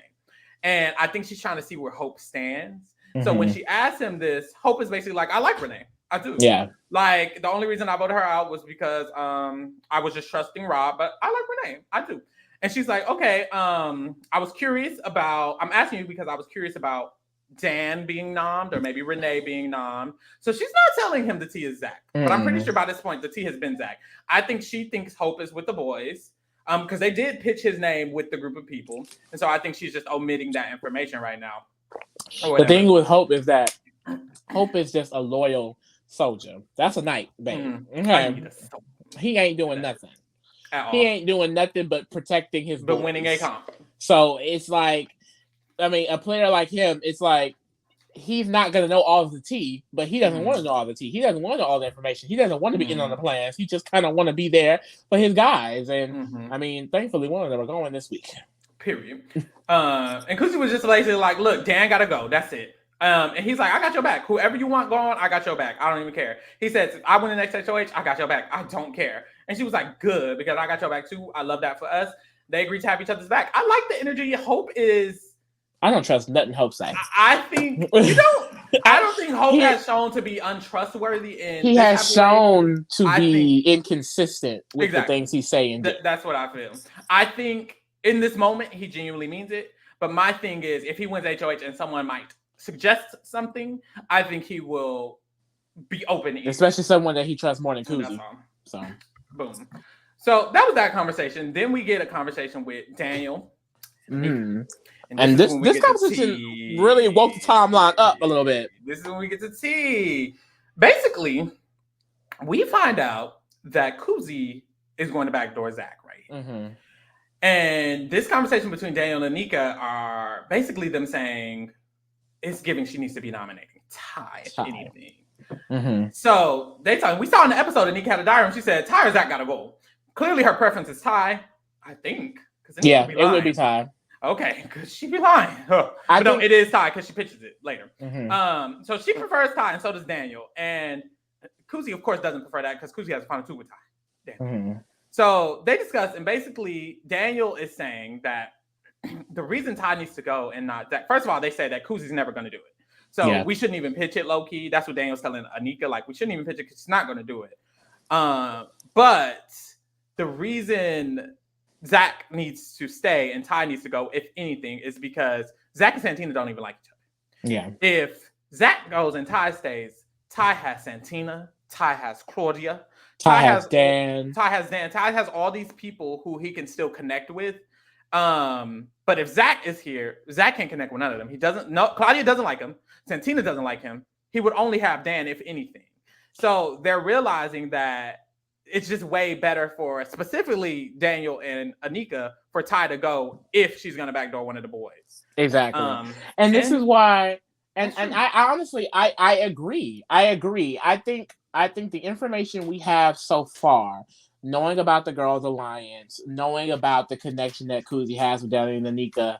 And I think she's trying to see where Hope stands. So when she asked him this, Hope is basically like, I like Renee. I do. Yeah. Like, the only reason I voted her out was because I was just trusting Rob, but I like Renee. I do. And she's like, okay, I'm asking you because I was curious about Dan being nommed or maybe Renee being nommed. So she's not telling him the T is Zach. But I'm pretty sure by this point, the T has been Zach. I think she thinks Hope is with the boys because they did pitch his name with the group of people. And so I think she's just omitting that information right now. The thing with Hope is that Hope is just a loyal soldier. That's a knight, baby. Okay. He ain't doing nothing. He ain't doing nothing but protecting his boys. But winning a comp. So it's like, I mean, a player like him, it's like he's not going to know all of the tea, but he doesn't want to know all the tea. He doesn't want to know all the information. He doesn't want to be in on the plans. He just kind of want to be there for his guys. And I mean, thankfully, one of them are going this week. Period. And Kuzi was just basically like, look, Dan got to go. That's it. And he's like, I got your back. Whoever you want going, I got your back. I don't even care. He said, I win the next HOH, I got your back. I don't care. And she was like, good, because I got your back too. I love that for us. They agreed to have each other's back. I like the energy. Hope is... I don't trust nothing Hope says. I think... You don't... I don't think Hope has shown to be untrustworthy. He has shown to be inconsistent with the things he's saying. That's what I feel. I think in this moment, he genuinely means it. But my thing is, if he wins HOH and someone might suggest something, I think he will be open. Especially someone that he trusts more than Kuzi. So, boom. So that was that conversation. Then we get a conversation with Daniel. And this conversation really woke the timeline up a little bit. This is when we get to tea. Basically, we find out that Kuzi is going to backdoor Zach, right? And this conversation between Daniel and Anika are basically them saying it's giving she needs to be nominating Ty, if anything. So they talk. We saw in the episode Anika had a diary and she said Ty or Zach gotta go. Clearly her preference is Ty, I think. Yeah, it would be Ty. Okay, because she be lying. But no, it is Ty because she pitches it later. So she prefers Ty and so does Daniel. And Kuzi, of course, doesn't prefer that because Kuzi has a final two with Ty. So they discuss, and basically Daniel is saying that the reason Ty needs to go and not Zach, first of all, they say that Kuzi's never going to do it. So we shouldn't even pitch it low key. That's what Daniel's telling Anika. Like, we shouldn't even pitch it because she's not going to do it. But the reason Zach needs to stay and Ty needs to go, if anything, is because Zach and Santina don't even like each other. Yeah. If Zach goes and Ty stays, Ty has Santina, Ty has Claudia, Ty has Dan. Ty has all these people who he can still connect with. But if Zach is here, Zach can't connect with none of them. He doesn't know. Claudia doesn't like him. Santina doesn't like him. He would only have Dan, if anything. So they're realizing that it's just way better for specifically Daniel and Anika for Ty to go if she's going to backdoor one of the boys. Exactly. And this is why, and I honestly, I agree. I think the information we have so far, knowing about the Girls Alliance, knowing about the connection that Kuzi has with Daniel and Anika,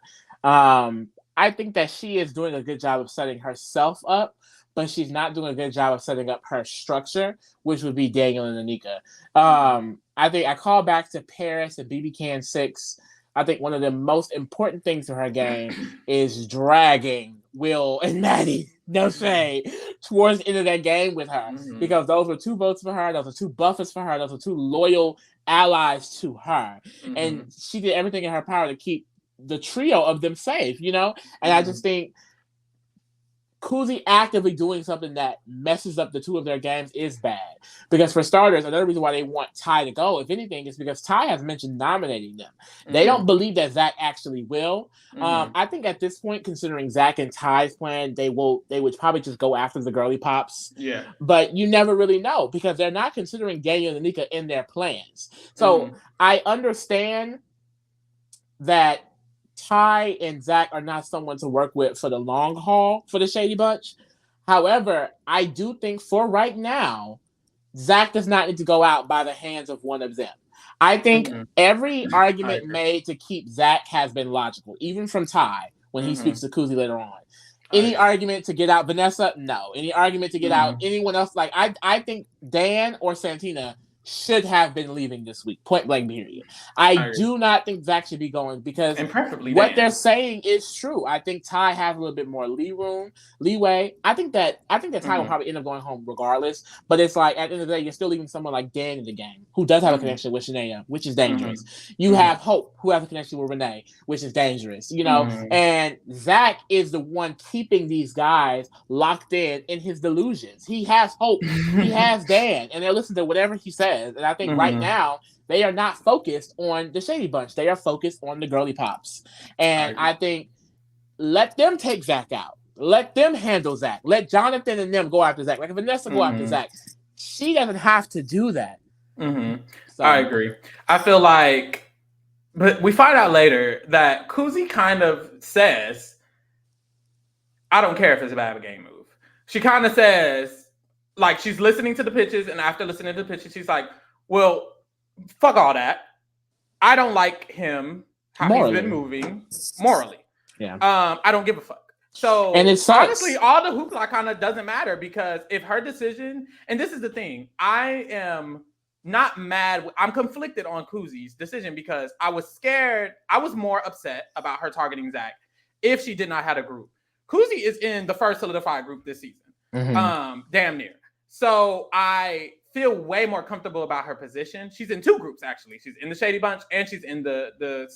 I think that she is doing a good job of setting herself up, but she's not doing a good job of setting up her structure, which would be Daniel and Anika. I think I call back to Paris and BB Can 6. I think one of the most important things to her game is dragging Will and Maddie, no shade, towards the end of that game with her. Because those were 2 votes for her, those were 2 buffers for her, those were 2 loyal allies to her. And she did everything in her power to keep the trio of them safe, you know? And I just think Kuzi actively doing something that messes up the 2 of their games is bad. Because for starters, another reason why they want Ty to go, if anything, is because Ty has mentioned nominating them. They don't believe that Zach actually will. I think at this point, considering Zach and Ty's plan, they would probably just go after the girly pops. Yeah. But you never really know because they're not considering Daniel and Anika in their plans. So I understand that Ty and Zach are not someone to work with for the long haul for the Shady Bunch. However, I do think for right now, Zach does not need to go out by the hands of one of them. I think every argument made to keep Zach has been logical, even from Ty when he speaks to Kuzi later on. Any argument to get out Vanessa? No. Any argument to get out anyone else? Like I think Dan or Santina should have been leaving this week. Point blank period. I do not think Zach should be going because and preferably what Dan. they're saying is true. I think Ty has a little bit more leeway. I think that Ty will probably end up going home regardless. But it's like at the end of the day, you're still leaving someone like Dan in the game who does have a connection with Shania, which is dangerous. You have Hope, who has a connection with Renee, which is dangerous. You know, and Zach is the one keeping these guys locked in his delusions. He has Hope, he has Dan, and they're listening to whatever he says. And I think right now they are not focused on the Shady Bunch. They are focused on the girly pops. And I think let them take Zach out. Let them handle Zach. Let Jonathan and them go after Zach. Like if Vanessa go after Zach, she doesn't have to do that. So. I agree. I feel like, but we find out later that Kuzi kind of says, I don't care if it's a bad game move. She kind of says, like, she's listening to the pitches, and after listening to the pitches, she's like, well, fuck all that. I don't like him, how he's been moving morally. Yeah. I don't give a fuck. So, and it sucks. Honestly, all the hoopla kind of doesn't matter because if her decision, and this is the thing, I am not mad. I'm conflicted on Kuzi's decision because I was scared. I was more upset about her targeting Zach if she did not have a group. Kuzi is in the first solidified group this season. Damn near. So I feel way more comfortable about her position. She's in two groups, actually. She's in the Shady Bunch and she's in the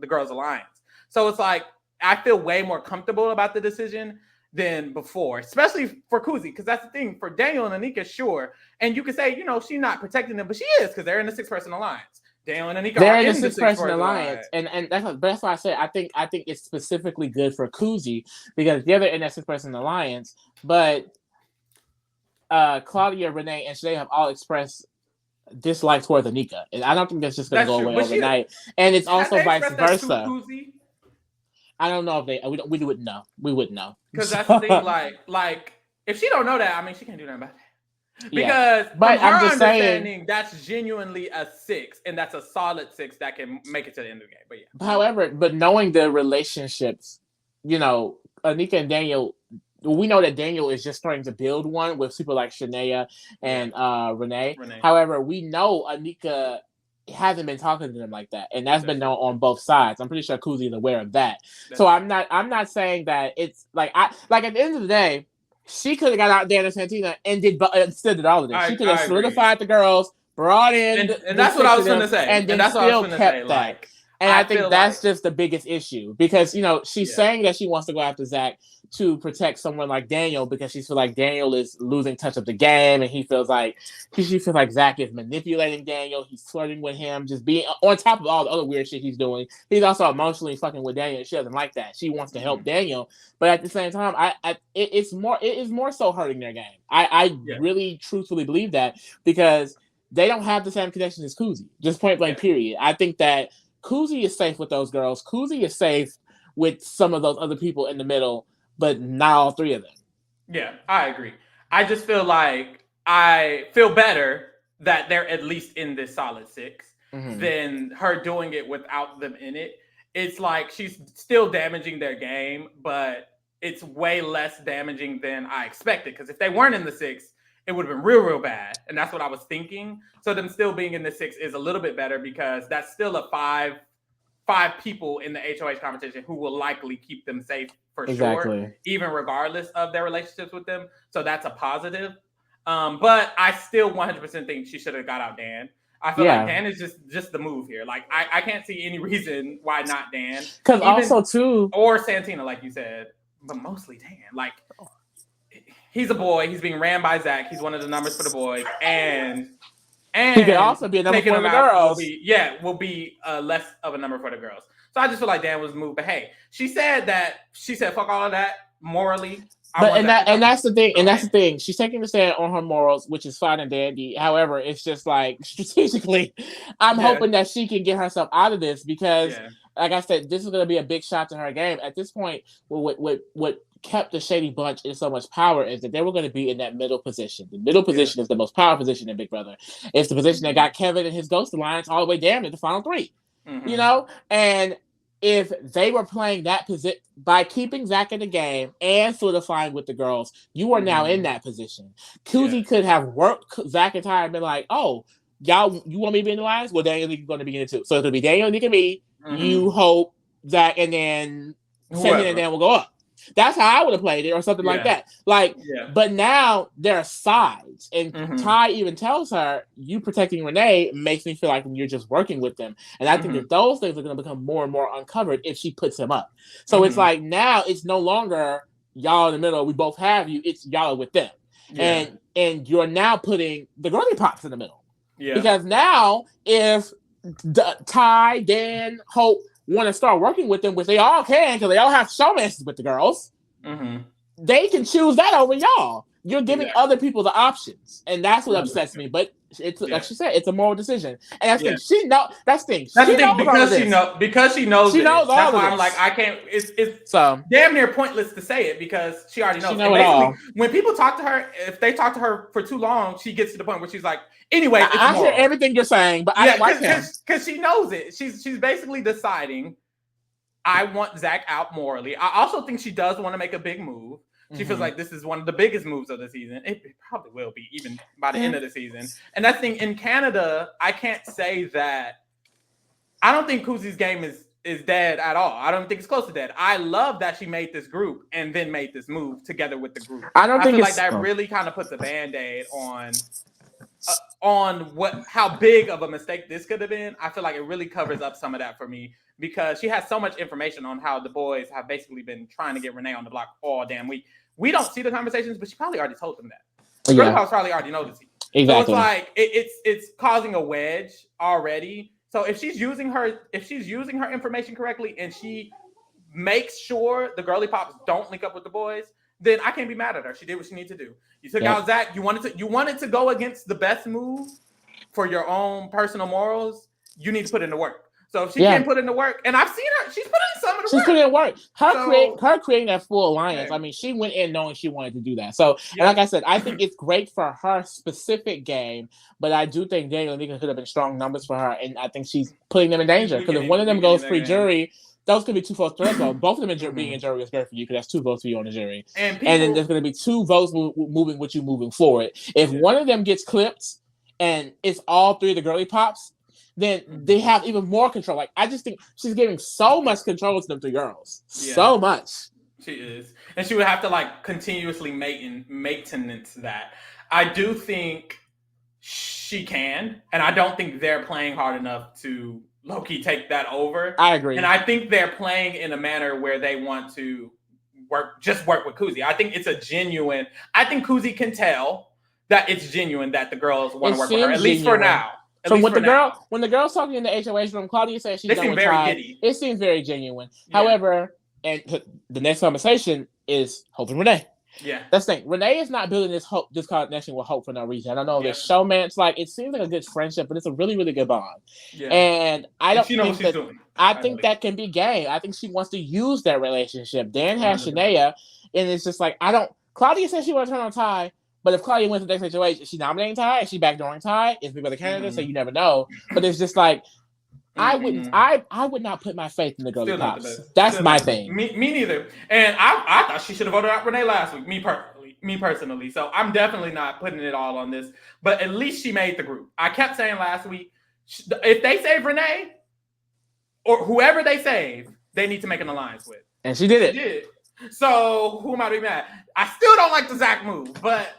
Girls Alliance. So it's like, I feel way more comfortable about the decision than before, especially for Kuzi, because that's the thing. For Daniel and Anika, sure. And you could say, you know, she's not protecting them, but she is because they're in the 6-person alliance. Daniel and Anika they're in the 6-person alliance. And that's why I say I think it's specifically good for Kuzi because they're in that 6-person alliance, but Claudia, Renee, and Shanae have all expressed dislike towards Anika. And I don't think that's just going to go away overnight. And it's also vice versa. I don't know if we wouldn't know. We wouldn't know. Because that's the thing, like, if she don't know that, I mean, she can't do nothing about that. Because but from her understanding, that's genuinely a 6, and that's a solid 6 that can make it to the end of the game. But yeah. However, but knowing the relationships, you know, Anika and Daniel, we know that Daniel is just starting to build one with people like Shania and Renee. However, we know Anika hasn't been talking to them like that, and that's been known on both sides. I'm pretty sure Kuzi is aware of that. So I'm not saying that it's like at the end of the day, she could have got out there to Santina and still did all of this. She could have solidified the girls, brought in, and that's what I was going to say, and then still kept that. And I think that's just the biggest issue because, you know, she's saying that she wants to go after Zach to protect someone like Daniel because she feels like Daniel is losing touch of the game and she feels like Zach is manipulating Daniel. He's flirting with him, just being on top of all the other weird shit he's doing. He's also emotionally fucking with Daniel. She doesn't like that. She wants to help Daniel. But at the same time, it is more so hurting their game. I really truthfully believe that because they don't have the same connection as Kuzi. Just point blank period. I think that Kuzi is safe with those girls. Kuzi is safe with some of those other people in the middle, but not all three of them. Yeah, I agree. I just feel like I feel better that they're at least in this solid 6 than her doing it without them in it. It's like she's still damaging their game, but it's way less damaging than I expected. Because if they weren't in the 6, it would have been real, real bad. And that's what I was thinking. So them still being in the 6 is a little bit better because that's still a five people in the HOH competition who will likely keep them safe for sure, even regardless of their relationships with them. So that's a positive. But I still 100% think she should have got out Dan. I feel like Dan is just the move here. Like I can't see any reason why not Dan. Because also too, or Santina, like you said, but mostly Dan. Like he's a boy. He's being ran by Zach. He's one of the numbers for the boys, and he could also be a number for the girls. Will be less of a number for the girls. So I just feel like Dan was moved. But hey, she said fuck all of that morally. But that's the thing. And that's the thing. She's taking the stand on her morals, which is fine and dandy. However, it's just like strategically, I'm hoping that she can get herself out of this because, like I said, this is going to be a big shot to her game. At this point, what kept the Shady Bunch in so much power is that they were going to be in that middle position. The middle position is the most powerful position in Big Brother. It's the position that got Kevin and his Ghost Alliance all the way down to the final 3. You know, and if they were playing that position by keeping Zach in the game and solidifying with the girls, you are now in that position. Kuzi could have worked Zach and Ty and been like, oh, y'all, you want me to be in the lines? Well, Daniel Nick is going to be in it too. So it's going to be Daniel Nick and me, you, Hope, Zach, and then Satan and Dan will go up. That's how I would have played it, or something like that. Like, but now there are sides, and Ty even tells her, "You protecting Renee makes me feel like you're just working with them." And I think that those things are going to become more and more uncovered if she puts him up. So it's like now it's no longer y'all in the middle. We both have you. It's y'all with them, and you're now putting the girly pops in the middle. Because now if Ty, Dan, Hope want to start working with them, which they all can because they all have showmances with the girls, they can choose that over y'all. You're giving other people the options, and that's what upsets me. But it's like she said, it's a moral decision, and that's the thing. She know that's the thing. That's the thing because she knows. She knows all that's of why this. I'm like, I can't. It's so damn near pointless to say it because she already knows. She know it all. When people talk to her, if they talk to her for too long, she gets to the point where she's like, anyway, I hear everything you're saying, but I don't like him because she knows it. She's basically deciding, I want Zach out morally. I also think she does want to make a big move. She feels like this is one of the biggest moves of the season. It probably will be even by the end of the season. And that thing in Canada, I can't say that. I don't think Kuzi's game is dead at all. I don't think it's close to dead. I love that she made this group and then made this move together with the group. I feel like that really kind of puts a Band-Aid on how big of a mistake this could have been. I feel like it really covers up some of that for me because she has so much information on how the boys have basically been trying to get Renee on the block all damn week. We don't see the conversations, but she probably already told them that. Girl House probably already knows it. Exactly. So it's like it's causing a wedge already. So if she's using her information correctly and she makes sure the girly pops don't link up with the boys, then I can't be mad at her. She did what she needed to do. You took out Zach. You wanted to go against the best move for your own personal morals. You need to put in the work. So if she can't put in the work, and I've seen her, she's put in some of the work. She's put in work. Her creating that full alliance. I mean, she went in knowing she wanted to do that. So, and like I said, I think it's great for her specific game, but I do think Daniel Nika could have been strong numbers for her, and I think she's putting them in danger because if one of them goes free jury, those could be 2 votes. Both of them being in jury is great for you because that's 2 votes for you on the jury, and then there's going to be 2 votes moving with you moving forward. If one of them gets clipped, and it's all 3 of the girly pops, then they have even more control. Like, I just think she's giving so much control to them 3 girls. So much. She is. And she would have to, like, continuously maintenance that. I do think she can, and I don't think they're playing hard enough to low-key take that over. I agree. And I think they're playing in a manner where they want to work with Kuzi. I think it's a genuine... I think Kuzi can tell that it's genuine that the girls want to work with her, at least for now. From when the girls talking in the HOH room, Claudia said she's done with Ty. It seems very genuine. However, and the next conversation is Hope and Renee. Yeah, that's the thing. Renee is not building this connection with Hope for no reason. I don't know. This showman, it seems like a good friendship, but it's a really, really good bond. Yeah. And I don't think that doing. I think that can be game. I think she wants to use that relationship. Dan has Shania, and it's just like Claudia said she wants to turn on Ty. But if Claudia wins the next HOH, is she nominating Ty? Is she backdooring Ty? Is Big Brother Canada? So you never know. But it's just like I would not put my faith in the girly pops. That's my thing. Me neither. And I thought she should have voted out Renee last week. Me personally. So I'm definitely not putting it all on this. But at least she made the group. I kept saying last week, if they save Renee or whoever they save, they need to make an alliance with. And she did it. She did. So who am I to be mad? I still don't like the Zach move, but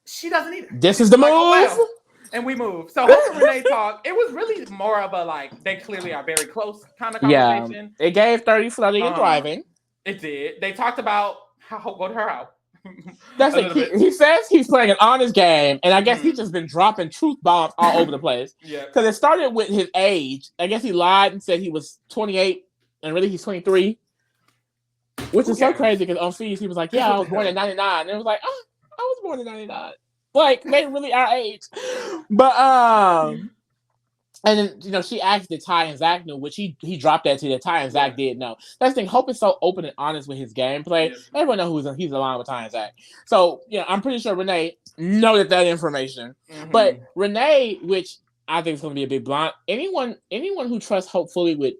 she doesn't either. This is the move. Well, and we move. So Hope and Renee talk. It was really more of a they clearly are very close kind of conversation. Yeah, it gave 30 flooding and thriving. It did. They talked about how Hope voted her out. That's it. He says he's playing an honest game, and I guess he's just been dropping truth bombs all over the place. Yeah. Because it started with his age. I guess he lied and said he was 28, and really he's 23. Which is so crazy because on feeds he was like, "Yeah, I was born in '99," and it was like, "Oh, I was born in '99." Like they really our age, but and then she asked if Ty and Zach knew, which he dropped that to that Ty and Zach did know. That's the thing. Hope is so open and honest with his gameplay. Yes. Everyone knows he's aligned with Ty and Zach. So I'm pretty sure Renee know that information. Mm-hmm. But Renee, which I think is going to be a big blind. Anyone who trusts Hope fully with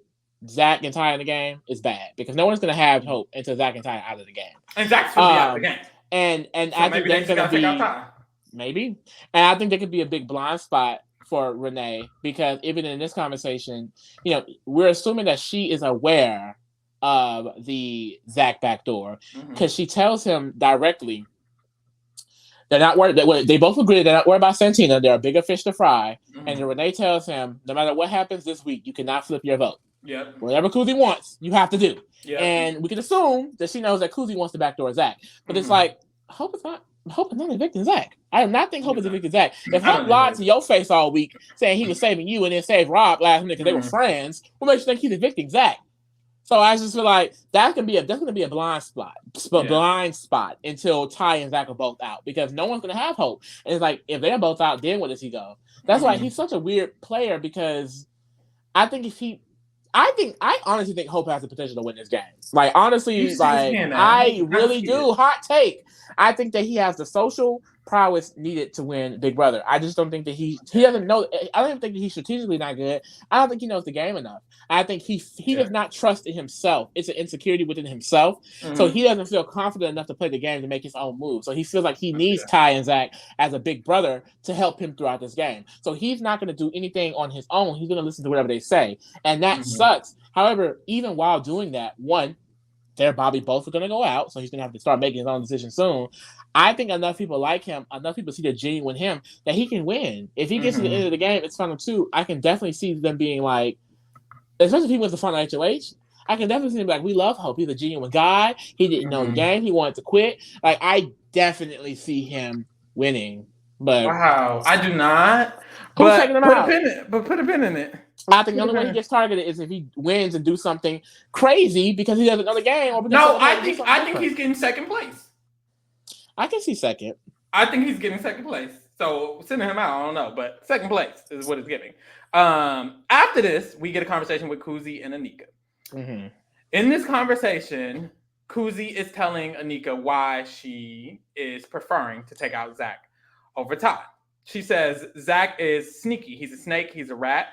Zach and Ty in the game is bad because no one's going to have hope until Zach and Ty are out of the game. And Zach's going to be out of the game. And so I maybe think that's going to be take out Ty. Maybe, and I think there could be a big blind spot for Renee because even in this conversation, we're assuming that she is aware of the Zach backdoor because she tells him directly. They're not worried. They both agree they're not worried about Santina. They're a bigger fish to fry. And then Renee tells him, no matter what happens this week, you cannot flip your vote. Yep. Whatever Kuzi wants, you have to do. Yep. And we can assume that she knows that Kuzi wants to backdoor Zach. But it's like, Hope is not evicting Zach. I do not think Hope is evicting Zach. If Hope lied to your face all week saying he was saving you and then saved Rob last minute because they were friends, what makes you think he's evicting Zach? So I just feel like that's gonna be a blind spot until Ty and Zach are both out because no one's gonna have Hope. And it's like if they're both out, then where does he go? That's why he's such a weird player because I honestly think Hope has the potential to win this game. Like honestly, I really do. Hot take. I think that he has the social prowess needed to win Big Brother. I just don't think that he doesn't know. I don't even think that he's strategically not good. I don't think he knows the game enough. I think he does not trust in himself. It's an insecurity within himself. So he doesn't feel confident enough to play the game to make his own move. So he feels like he needs Ty and Zach as a big brother to help him throughout this game. So he's not going to do anything on his own. He's going to listen to whatever they say. And that sucks. However, even while doing that, one, they're Bobby both are going to go out, so he's going to have to start making his own decision soon. I think enough people like him, enough people see the genuine him, that he can win. If he gets to the end of the game, it's final two. I can definitely see them being like, especially if he wins the final HOH, I can definitely see them like, we love Hope. He's a genuine guy. He didn't know the game. He wanted to quit. Like, I definitely see him winning. But wow, I do not. Who's taking him out? Put a pin in it. I think the only way he gets targeted is if he wins and do something crazy because he doesn't know the game. I think he's getting second place. I can see second. I think he's getting second place. So sending him out, I don't know, but second place is what it's giving. After this, we get a conversation with Kuzi and Anika. In this conversation, Kuzi is telling Anika why she is preferring to take out Zach over Ty. She says Zach is sneaky. He's a snake. He's a rat.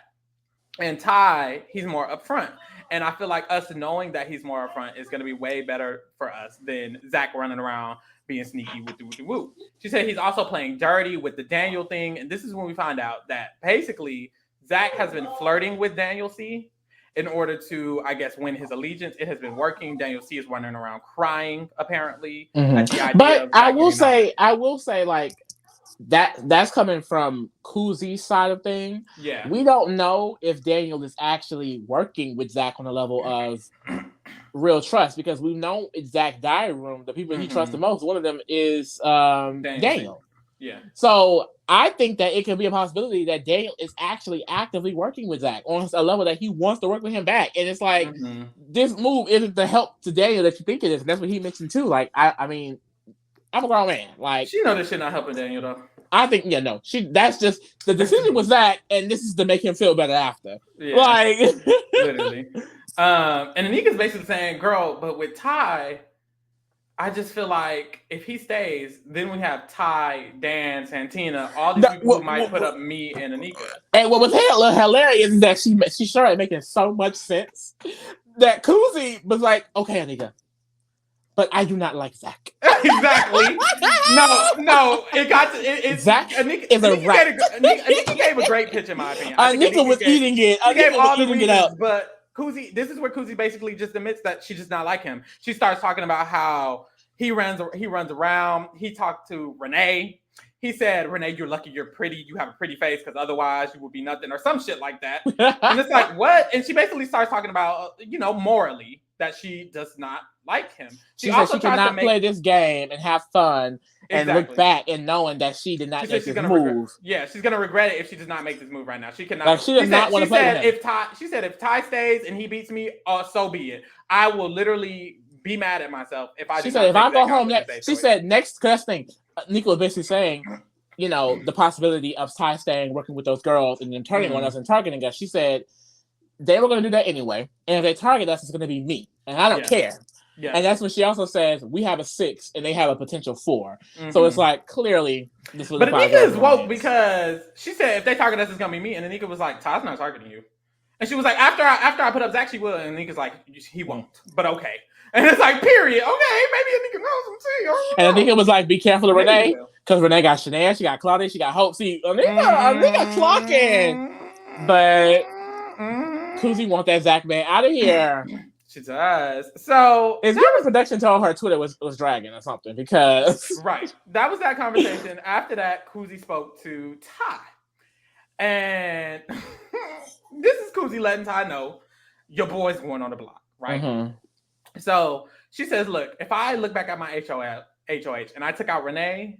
And Ty, he's more upfront. And I feel like us knowing that he's more upfront is going to be way better for us than Zach running around being sneaky with the woo. She said he's also playing dirty with the Daniel thing. And this is when we find out that basically Zach has been flirting with Daniel C in order to, I guess, win his allegiance. It has been working. Daniel C is running around crying, apparently. But I will say, like, that's coming from Kuzi's side of things. Yeah. We don't know if Daniel is actually working with Zach on a level of real trust because we know in Zach's diary room, the people he trusts the most, one of them is Daniel. Yeah. So I think that it could be a possibility that Daniel is actually actively working with Zach on a level that he wants to work with him back. And it's like, this move isn't the help to Daniel that you think it is. And that's what he mentioned too. Like, I mean, I'm a grown man. Like, she know this shit not helping Daniel though. I think that's just the decision was Zach, and this is to make him feel better after. Yeah. Like literally. And Anika's basically saying, girl, but with Ty, I just feel like if he stays, then we have Ty, Dan, Santina, all these people who might put up me and Anika. And what was hilarious is that she started making so much sense that Kuzi was like, okay, Anika, but I do not like Zach. Exactly. No. It got to it. Zach is a rat. Anika gave a great pitch in my opinion. Anika was eating it. She gave all the reasons, up. But Kuzi, this is where Kuzi basically just admits that she does not like him. She starts talking about how he runs around. He talked to Renee. He said, Renee, you're lucky you're pretty. You have a pretty face because otherwise you would be nothing or some shit like that. And it's like, what? And she basically starts talking about, morally that she does not like him. She also said she cannot play this game and have fun and look back and knowing that she did not make this move. She's going to regret it if she does not make this move right now. She cannot. Like, she does not want to play with him. She said if Ty stays and he beats me, so be it. I will literally be mad at myself if I. She said if I go home next. She said next thing. Nicola basically saying, the possibility of Ty staying, working with those girls, and then turning on us and targeting us. She said they were going to do that anyway, and if they target us, it's going to be me, and I don't care. Yeah. And that's when she also says we have a 6 and they have a potential 4. So it's like clearly this was. But Anika is woke because she said if they target us, it's gonna be me. And Anika was like, Ty's not targeting you. And she was like, after I put up Zach, she will. And Nika's like, he won't. But okay. And it's like, period. Okay, maybe a nigga knows some tea. And I think it was like, be careful of Renee. Because Renee got Shania, she got Claudia, she got Hope. See, a nigga clocking. But Kuzi want that Zach man out of here. She does. So it's good production told her Twitter was dragging or something because right. That was that conversation. After that, Kuzi spoke to Ty. And this is Kuzi letting Ty know your boy's going on the block, right? Mm-hmm. So she says, look, if I look back at my HOH and I took out Renee,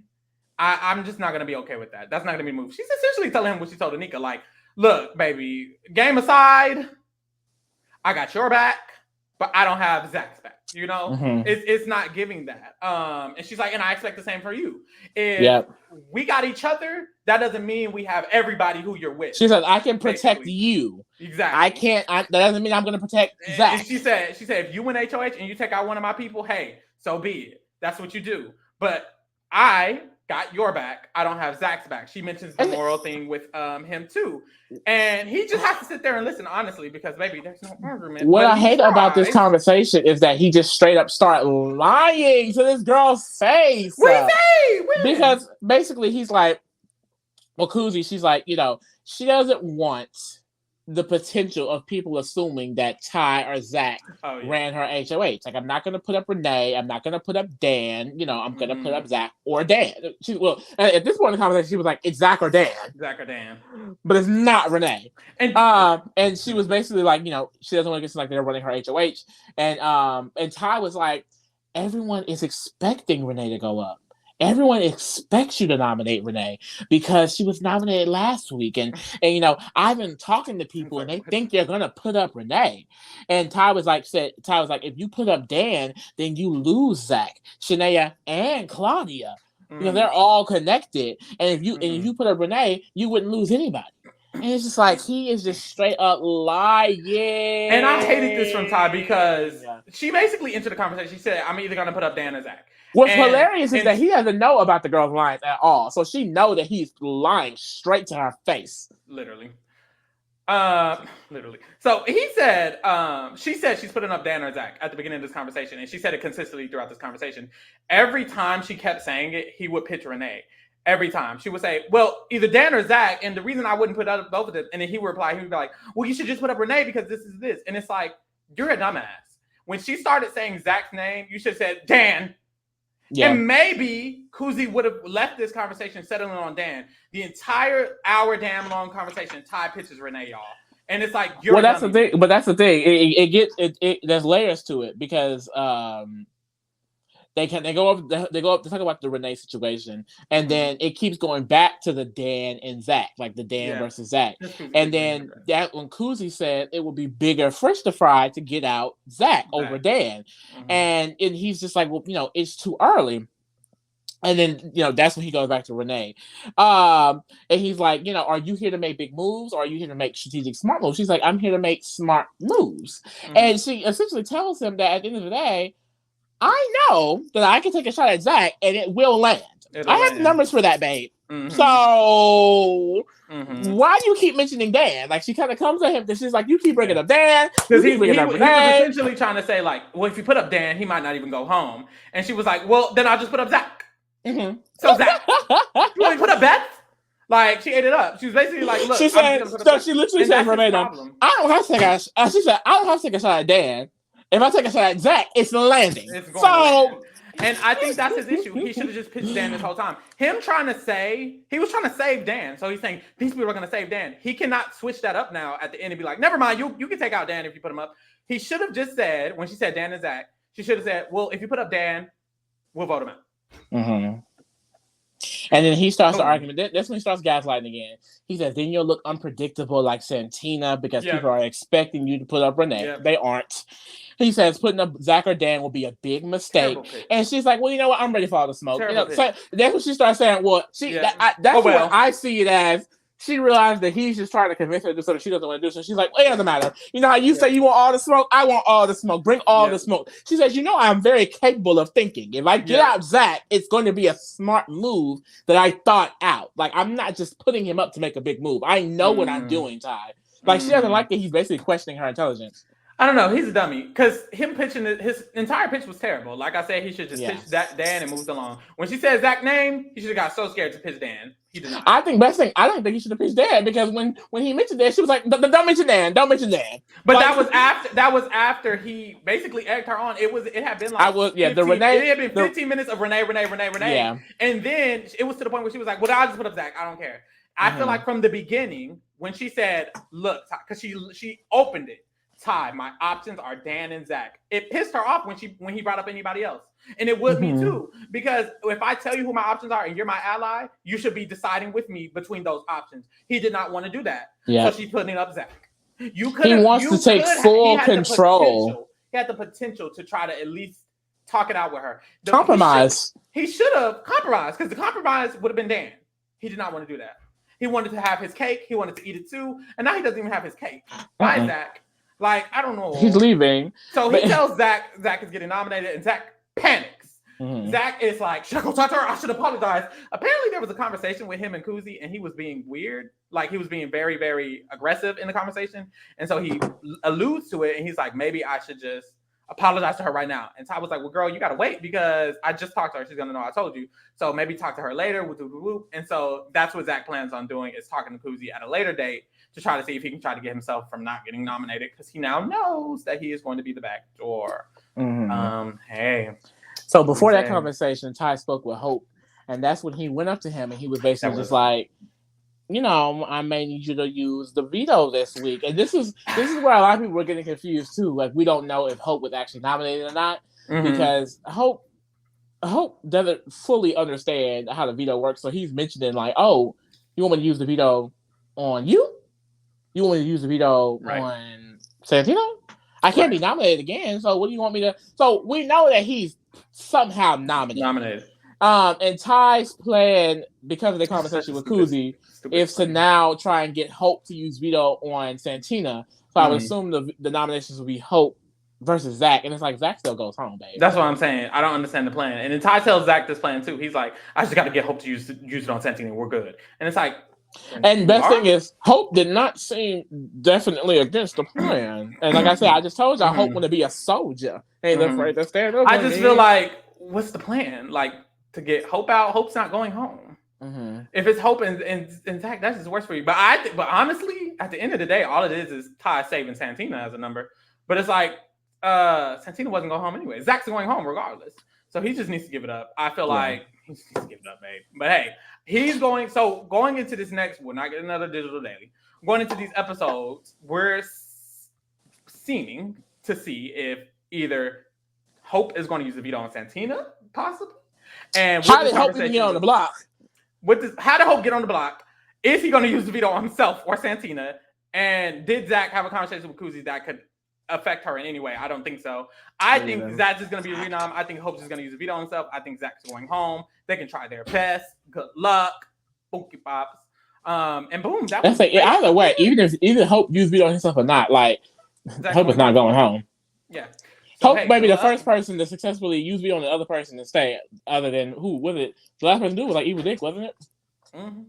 I'm just not going to be okay with that. That's not going to be a move. She's essentially telling him what she told Anika, like, look, baby, game aside, I got your back, but I don't have Zach's back. You know, it's not giving that. And she's like, and I expect the same for you. If we got each other, that doesn't mean we have everybody who you're with. She said, I can protect you. Exactly. I can't. that doesn't mean I'm going to protect Zach. And she said, if you win HOH and you take out one of my people, hey, so be it. That's what you do. But I got your back. I don't have Zach's back. She mentions the moral thing with him too. And he just has to sit there and listen, honestly, because baby, there's no argument. What I hate about this conversation is that he just straight up start lying to this girl's face. What say? Because basically he's like, well, Kuzi, she's like, you know, she doesn't want the potential of people assuming that Ty or Zach ran her HOH. Like, I'm not going to put up Renee. I'm not going to put up Dan. You know, I'm going to put up Zach or Dan. At this point in the conversation, she was like, it's Zach or Dan. Zach or Dan. But it's not Renee. And she was basically like, you know, she doesn't want to get like they're running her HOH. And Ty was like, everyone is expecting Renee to go up. Everyone expects you to nominate Renee because she was nominated last week. And you know, I've been talking to people and they think they're going to put up Renee. And Ty was like, if you put up Dan, then you lose Zach, Shania, and Claudia. You know, they're all connected. And if you put up Renee, you wouldn't lose anybody. And it's just like, he is just straight up lying. And I hated this from Ty because she basically entered the conversation. She said, I'm either going to put up Dan or Zach. What's hilarious is that he doesn't know about the girl's lines at all. So she know that he's lying straight to her face. Literally. So he said, she said she's putting up Dan or Zach at the beginning of this conversation. And she said it consistently throughout this conversation. Every time she kept saying it, he would pitch Renee. Every time. She would say, well, either Dan or Zach. And the reason I wouldn't put up both of them. And then he would reply, he would be like, well, you should just put up Renee because this is this. And it's like, you're a dumbass. When she started saying Zach's name, you should have said Dan. Yeah. And maybe Kuzi would have left this conversation settling on Dan. The entire hour damn long conversation, Ty pitches Renee, y'all. And it's like, you're that's the thing. But that's the thing. It gets there's layers to it because they go up to talk about the Renee situation, and then it keeps going back to the Dan and Zach, like the Dan versus Zach. And then that when Kuzi said it would be bigger fish to fry to get out Zach over Dan. And he's just like, well, you know, it's too early. And then, you know, that's when he goes back to Renee. And he's like, you know, are you here to make big moves or are you here to make strategic smart moves? She's like, I'm here to make smart moves. And she essentially tells him that at the end of the day, I know that I can take a shot at Zach and it will land. I have numbers for that, babe. So why do you keep mentioning Dan? Like, she kind of comes at him because she's like, you keep bringing up Dan. Because he was essentially trying to say, like, well, if you put up Dan, he might not even go home. And she was like, well, then I'll just put up Zach. So Zach, you want me to put up Beth? Like, she ate it up. She was basically like, look. She said, so she literally said verbatim, I don't have to take a she said, I don't have to take a shot at Dan. If I take a shot at Zach, it's landing. It's going to land. And I think that's his issue. He should have just pitched Dan this whole time. He was trying to save Dan. So he's saying, these people are going to save Dan. He cannot switch that up now at the end and be like, never mind, you can take out Dan if you put him up. He should have just said, when she said Dan and Zach, she should have said, well, if you put up Dan, we'll vote him out. And then he starts the argument. That's when he starts gaslighting again. He says, then you'll look unpredictable like Santina because people are expecting you to put up Renee. They aren't. He says putting up Zach or Dan will be a big mistake. And she's like, well, you know what? I'm ready for all the smoke. You know, so that's when she starts saying, well, what I see it as. She realized that he's just trying to convince her to do something she doesn't want to do. So she's like, well, it doesn't matter. You know how you say you want all the smoke? I want all the smoke. Bring all the smoke. She says, you know, I'm very capable of thinking. If I get out Zach, it's going to be a smart move that I thought out. Like, I'm not just putting him up to make a big move. I know what I'm doing, Ty. Like, she doesn't like that he's basically questioning her intelligence. I don't know. He's a dummy because him pitching his entire pitch was terrible. Like I said, he should just pitch that Dan and moved along. When she said Zach's name, he should have got so scared to pitch Dan. He did not. I don't think he should have pitched Dan because when he mentioned Dan, she was like, "Don't mention Dan. Don't mention Dan." But like, that was after he basically egged her on. It had been like 15, the Renee. It had been 15 minutes of Renee. Yeah. And then it was to the point where she was like, "Well, I'll just put up Zach. I don't care." I feel like from the beginning when she said, "Look," because she opened it. Ty, my options are Dan and Zach. It pissed her off when he brought up anybody else. And it would me too. Because if I tell you who my options are and you're my ally, you should be deciding with me between those options. He did not want to do that. Yeah. So she's putting up Zach. He wants to take full control. He had the potential to try to at least talk it out with her. Compromise. He should have compromised because the compromise would have been Dan. He did not want to do that. He wanted to have his cake. He wanted to eat it too. And now he doesn't even have his cake. Why Zach? Like, I don't know. He's leaving. So he tells Zach is getting nominated, and Zach panics. Zach is like, should I go talk to her? I should apologize. Apparently, there was a conversation with him and Kuzi, and he was being weird. Like, he was being very, very aggressive in the conversation. And so he alludes to it, and he's like, maybe I should just apologize to her right now. And Ty was like, well, girl, you got to wait because I just talked to her. She's going to know I told you. So maybe talk to her later. And so that's what Zach plans on doing is talking to Kuzi at a later date to try to see if he can try to get himself from not getting nominated because he now knows that he is going to be the back door. Hey. So before that conversation, Ty spoke with Hope, and that's when he went up to him and he was basically just like, you know, I may need you to use the veto this week. And this is where a lot of people were getting confused too. Like, we don't know if Hope was actually nominated or not because Hope doesn't fully understand how the veto works. So he's mentioning like, oh, you want me to use the veto on you? You want me to use the veto on Santino? I can't be nominated again. So what do you want me to? So we know that he's somehow nominated. And Ty's plan, because of the conversation with Kuzi, is to now try and get Hope to use veto on Santina. So I would assume the nominations will be Hope versus Zach. And it's like, Zach still goes home, babe. That's what I'm saying. I don't understand the plan. And then Ty tells Zach this plan too. He's like, I just got to get Hope to use it on Santina. We're good. And it's like, and best thing is, Hope did not seem definitely against the plan. And like I said, I just told you, Hope want to be a soldier. Ain't afraid to stand up. I just feel like, what's the plan? Like, to get Hope out? Hope's not going home. If it's Hope and Zach, that's just worse for you. But but honestly, at the end of the day, all it is Ty saving Santina as a number. But it's like, Santina wasn't going home anyway. Zach's going home regardless. So he just needs to give it up. I feel like he needs to give it up, babe. But hey, going into this next, we're not getting another digital daily. Going into these episodes, we're seeming to see if either Hope is going to use the veto on Santina, possibly. And how did Hope even get on the block? How did Hope get on the block? Is he going to use the veto on himself or Santina? And did Zach have a conversation with Kuzi that could affect her in any way? I don't think so. I think Zach's just going to be a renom. I think Hope's just going to use the veto on himself. I think Zach's going home. They can try their best. Good luck. Bookie pops. And boom. That's like, either way, even Hope used veto on himself or not, like, Hope is not going home. Yeah. So, Hope may be the first person to successfully use veto on the other person to stay, other than who was it? The last person to do was like Evil Dick, wasn't it? And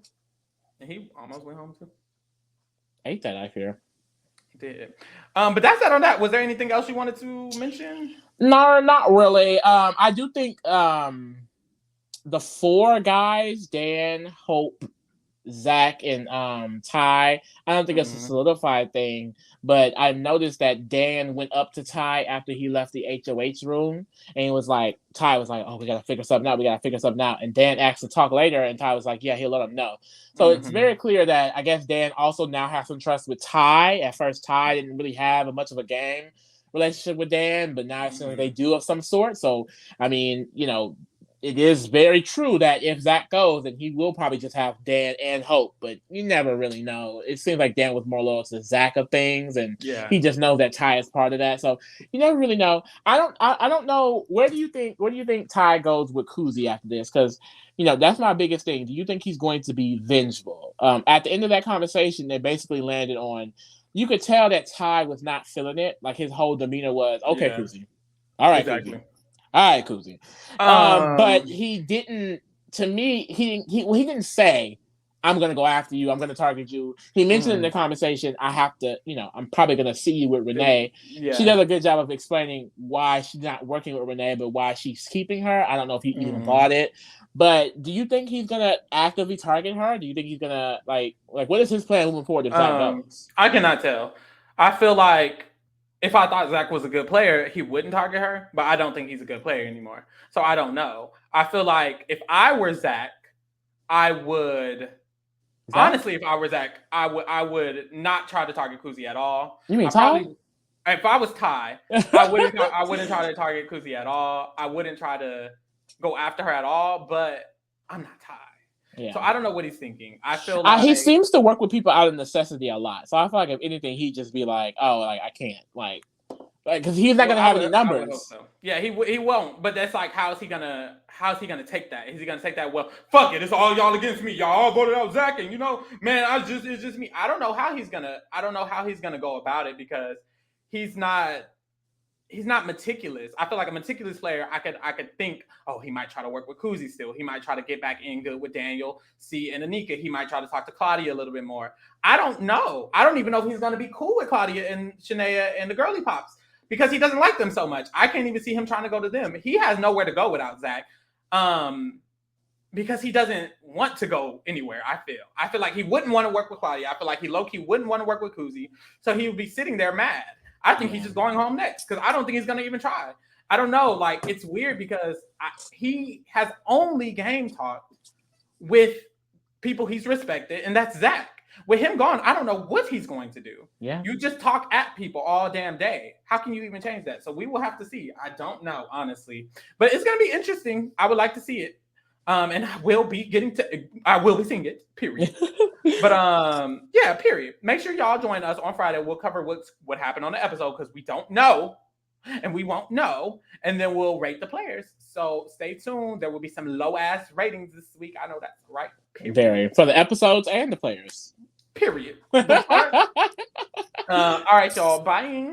he almost went home too. Ain't that I fear. He did. But that's that on that. Was there anything else you wanted to mention? No, not really. I do think the four guys, Dan, Hope, Zach, and Ty, I don't think it's a solidified thing, but I noticed that Dan went up to Ty after he left the HOH room, and he was like, Ty was like, oh, we gotta figure something out, and Dan asked to talk later, and Ty was like, yeah, he'll let him know. So it's very clear that I guess Dan also now has some trust with Ty. At first, Ty didn't really have much of a game relationship with Dan, but now it seems like they do of some sort. So, I mean, you know, it is very true that if Zach goes, then he will probably just have Dan and Hope, but you never really know. It seems like Dan was more loyal to Zach of things, and he just knows that Ty is part of that. So you never really know. I don't know. Where do you think Ty goes with Kuzi after this? Because you know that's my biggest thing. Do you think he's going to be vengeful? At the end of that conversation, they basically landed on. You could tell that Ty was not feeling it. Like his whole demeanor was, okay, Kuzi. All right, exactly. Kuzi. All right, Kuzi. But he didn't. To me, he didn't say, I'm going to go after you. I'm going to target you. He mentioned in the conversation, I have to, I'm probably going to see you with Renee. Yeah. She does a good job of explaining why she's not working with Renee, but why she's keeping her. I don't know if he even bought it. But do you think he's going to actively target her? Do you think he's going to, like what is his plan moving forward if Zach goes? I cannot tell. I feel like if I thought Zach was a good player, he wouldn't target her, but I don't think he's a good player anymore. So I don't know. I feel like if I were Zach, I would... Honestly, if I were Zach, I would not try to target Kuzi at all. You mean Ty? If I was Ty, I wouldn't try to target Kuzi at all. I wouldn't try to go after her at all. But I'm not Ty, so I don't know what he's thinking. I feel like he seems to work with people out of necessity a lot. So I feel like if anything, he'd just be like, "Oh, like I can't, like because he's not gonna have any numbers." I would hope so. Yeah, he won't. But that's like, how's he gonna take that? Is he gonna take that? Well, fuck it, it's all y'all against me. Y'all all voted out Zach, and man, it's just me. I don't know how he's gonna go about it because he's not meticulous. I feel like a meticulous player, I could think, oh, he might try to work with Kuzi still. He might try to get back in good with Daniel, C, and Anika. He might try to talk to Claudia a little bit more. I don't know. I don't even know if he's gonna be cool with Claudia and Shania and the girly pops, because he doesn't like them so much. I can't even see him trying to go to them. He has nowhere to go without Zach, because he doesn't want to go anywhere. I feel like he wouldn't want to work with Claudia. I feel like he low-key wouldn't want to work with Kuzi, so he would be sitting there mad. I think he's just going home next, because I don't think he's going to even try. I don't know. Like, it's weird because he has only game talked with people he's respected, and that's Zach. With him gone, I don't know what he's going to do. Yeah. You just talk at people all damn day. How can you even change that? So we will have to see. I don't know, honestly. But it's going to be interesting. I would like to see it. And I will be seeing it, period. But yeah, period. Make sure y'all join us on Friday. We'll cover what happened on the episode, because we don't know. And we won't know. And then we'll rate the players. So stay tuned. There will be some low-ass ratings this week. I know that's right. Period. Very. For the episodes and the players. Period. All right, y'all. Bye.